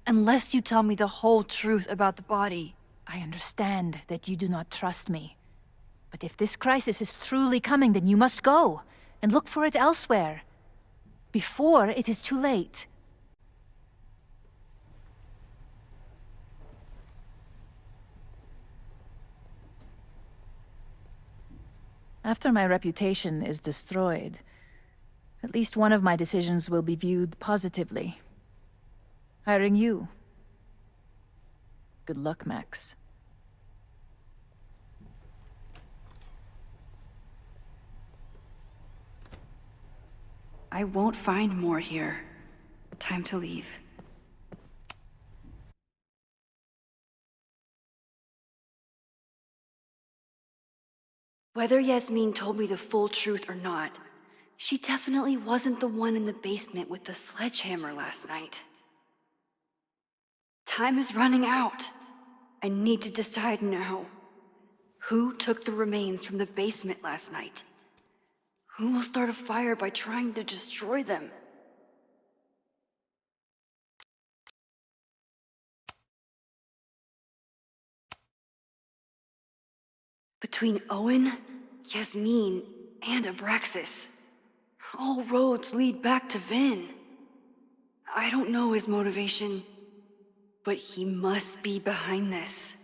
unless you tell me the whole truth about the body. I understand that you do not trust me. But if this crisis is truly coming, then you must go, and look for it elsewhere. Before it is too late. After my reputation is destroyed, at least one of my decisions will be viewed positively. Hiring you. Good luck, Max. I won't find more here. Time to leave. Whether Yasmin told me the full truth or not, she definitely wasn't the one in the basement with the sledgehammer last night. Time is running out. I need to decide now. Who took the remains from the basement last night? Who will start a fire by trying to destroy them? Between Owen, Yasmin, and Abraxas, all roads lead back to Vin. I don't know his motivation, but he must be behind this.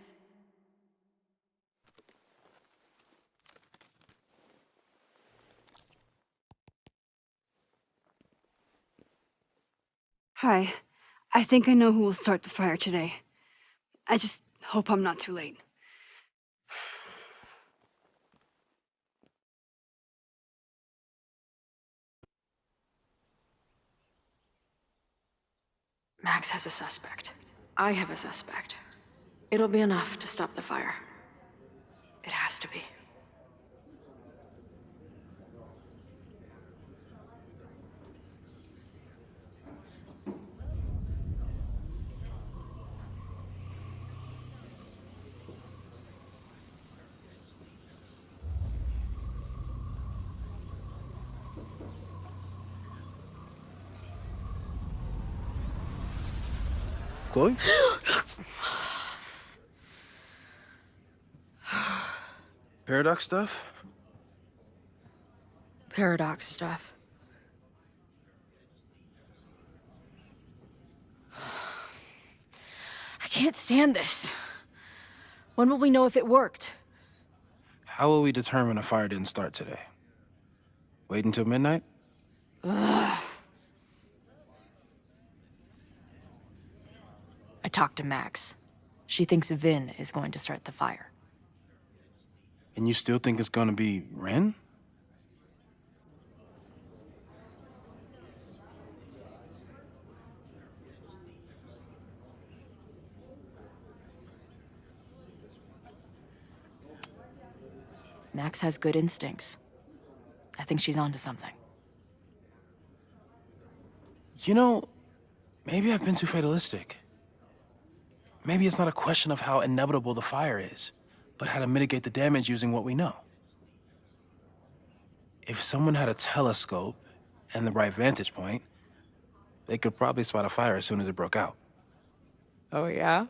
Hi. I think I know who will start the fire today. I just hope I'm not too late. Max has a suspect. I have a suspect. It'll be enough to stop the fire. It has to be. Chloe? Paradox stuff? Paradox stuff. I can't stand this. When will we know if it worked? How will we determine a fire didn't start today? Wait until midnight? Ugh. I talked to Max. She thinks Vin is going to start the fire. And you still think it's gonna be Ren? Max has good instincts. I think she's onto something. You know, maybe I've been too fatalistic. Maybe it's not a question of how inevitable the fire is, but how to mitigate the damage using what we know. If someone had a telescope and the right vantage point, they could probably spot a fire as soon as it broke out. Oh, yeah?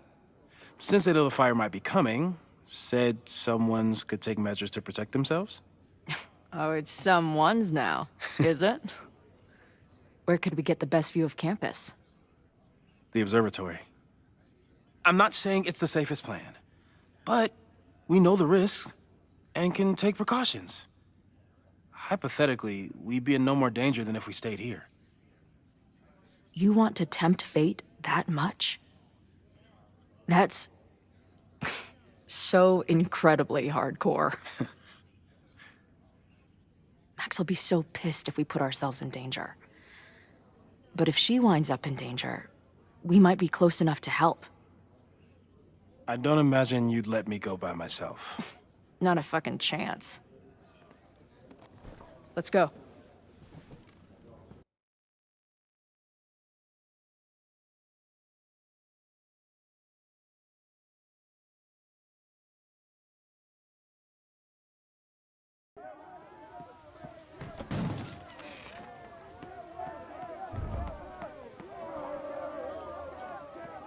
Since they know the fire might be coming, said someone's could take measures to protect themselves? Oh, it's someone's now, is it? Where could we get the best view of campus? The observatory. I'm not saying it's the safest plan, but we know the risks and can take precautions. Hypothetically, we'd be in no more danger than if we stayed here. You want to tempt fate that much? That's So incredibly hardcore. Max will be so pissed if we put ourselves in danger. But if she winds up in danger, we might be close enough to help. I don't imagine you'd let me go by myself. Not a fucking chance. Let's go.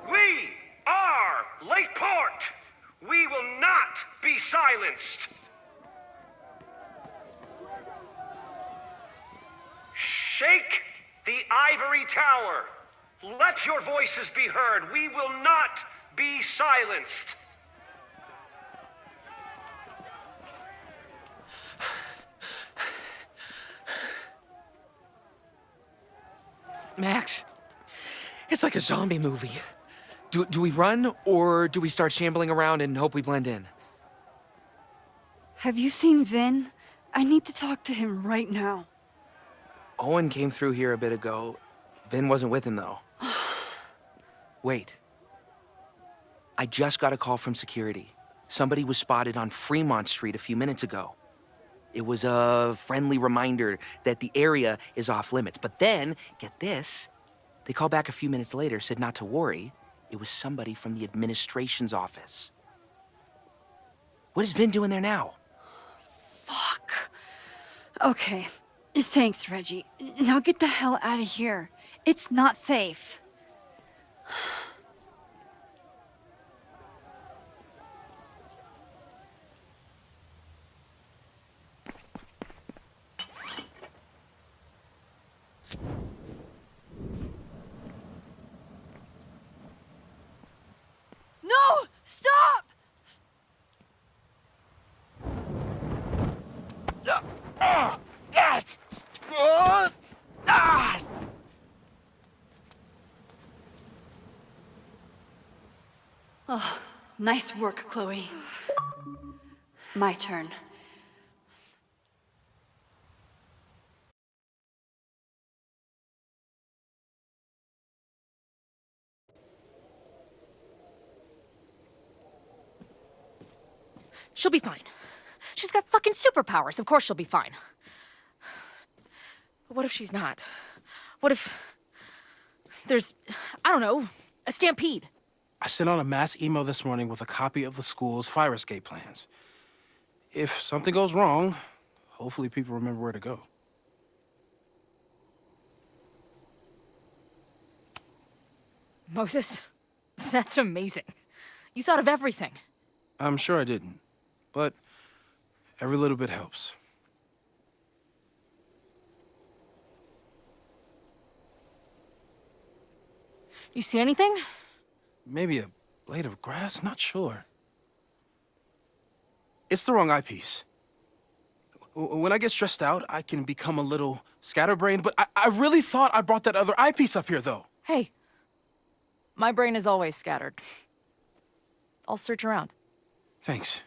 We are Lakeport! We will not be silenced! Shake the ivory tower. Let your voices be heard. We will not be silenced. Max, it's like a zombie movie. Do we run, or do we start shambling around and hope we blend in? Have you seen Vin? I need to talk to him right now. Owen came through here a bit ago. Vin wasn't with him, though. Wait. I just got a call from security. Somebody was spotted on Fremont Street a few minutes ago. It was a friendly reminder that the area is off limits. But then, get this, they called back a few minutes later, said not to worry. It was somebody from the administration's office. What is Vin doing there now? Fuck. Okay. Thanks, Reggie. Now get the hell out of here. It's not safe. No! Stop! Oh, nice work, Chloe. My turn. She'll be fine. She's got fucking superpowers. Of course she'll be fine. But what if she's not? What if there's, I don't know, a stampede? I sent out a mass email this morning with a copy of the school's fire escape plans. If something goes wrong, hopefully people remember where to go. Moses, that's amazing. You thought of everything. I'm sure I didn't, but every little bit helps. You see anything? Maybe a blade of grass, not sure. It's the wrong eyepiece. When I get stressed out, I can become a little scatterbrained, but I really thought I brought that other eyepiece up here, though. Hey, my brain is always scattered. I'll search around. Thanks.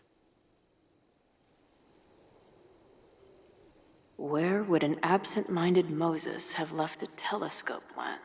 Where would an absent-minded Moses have left a telescope lens?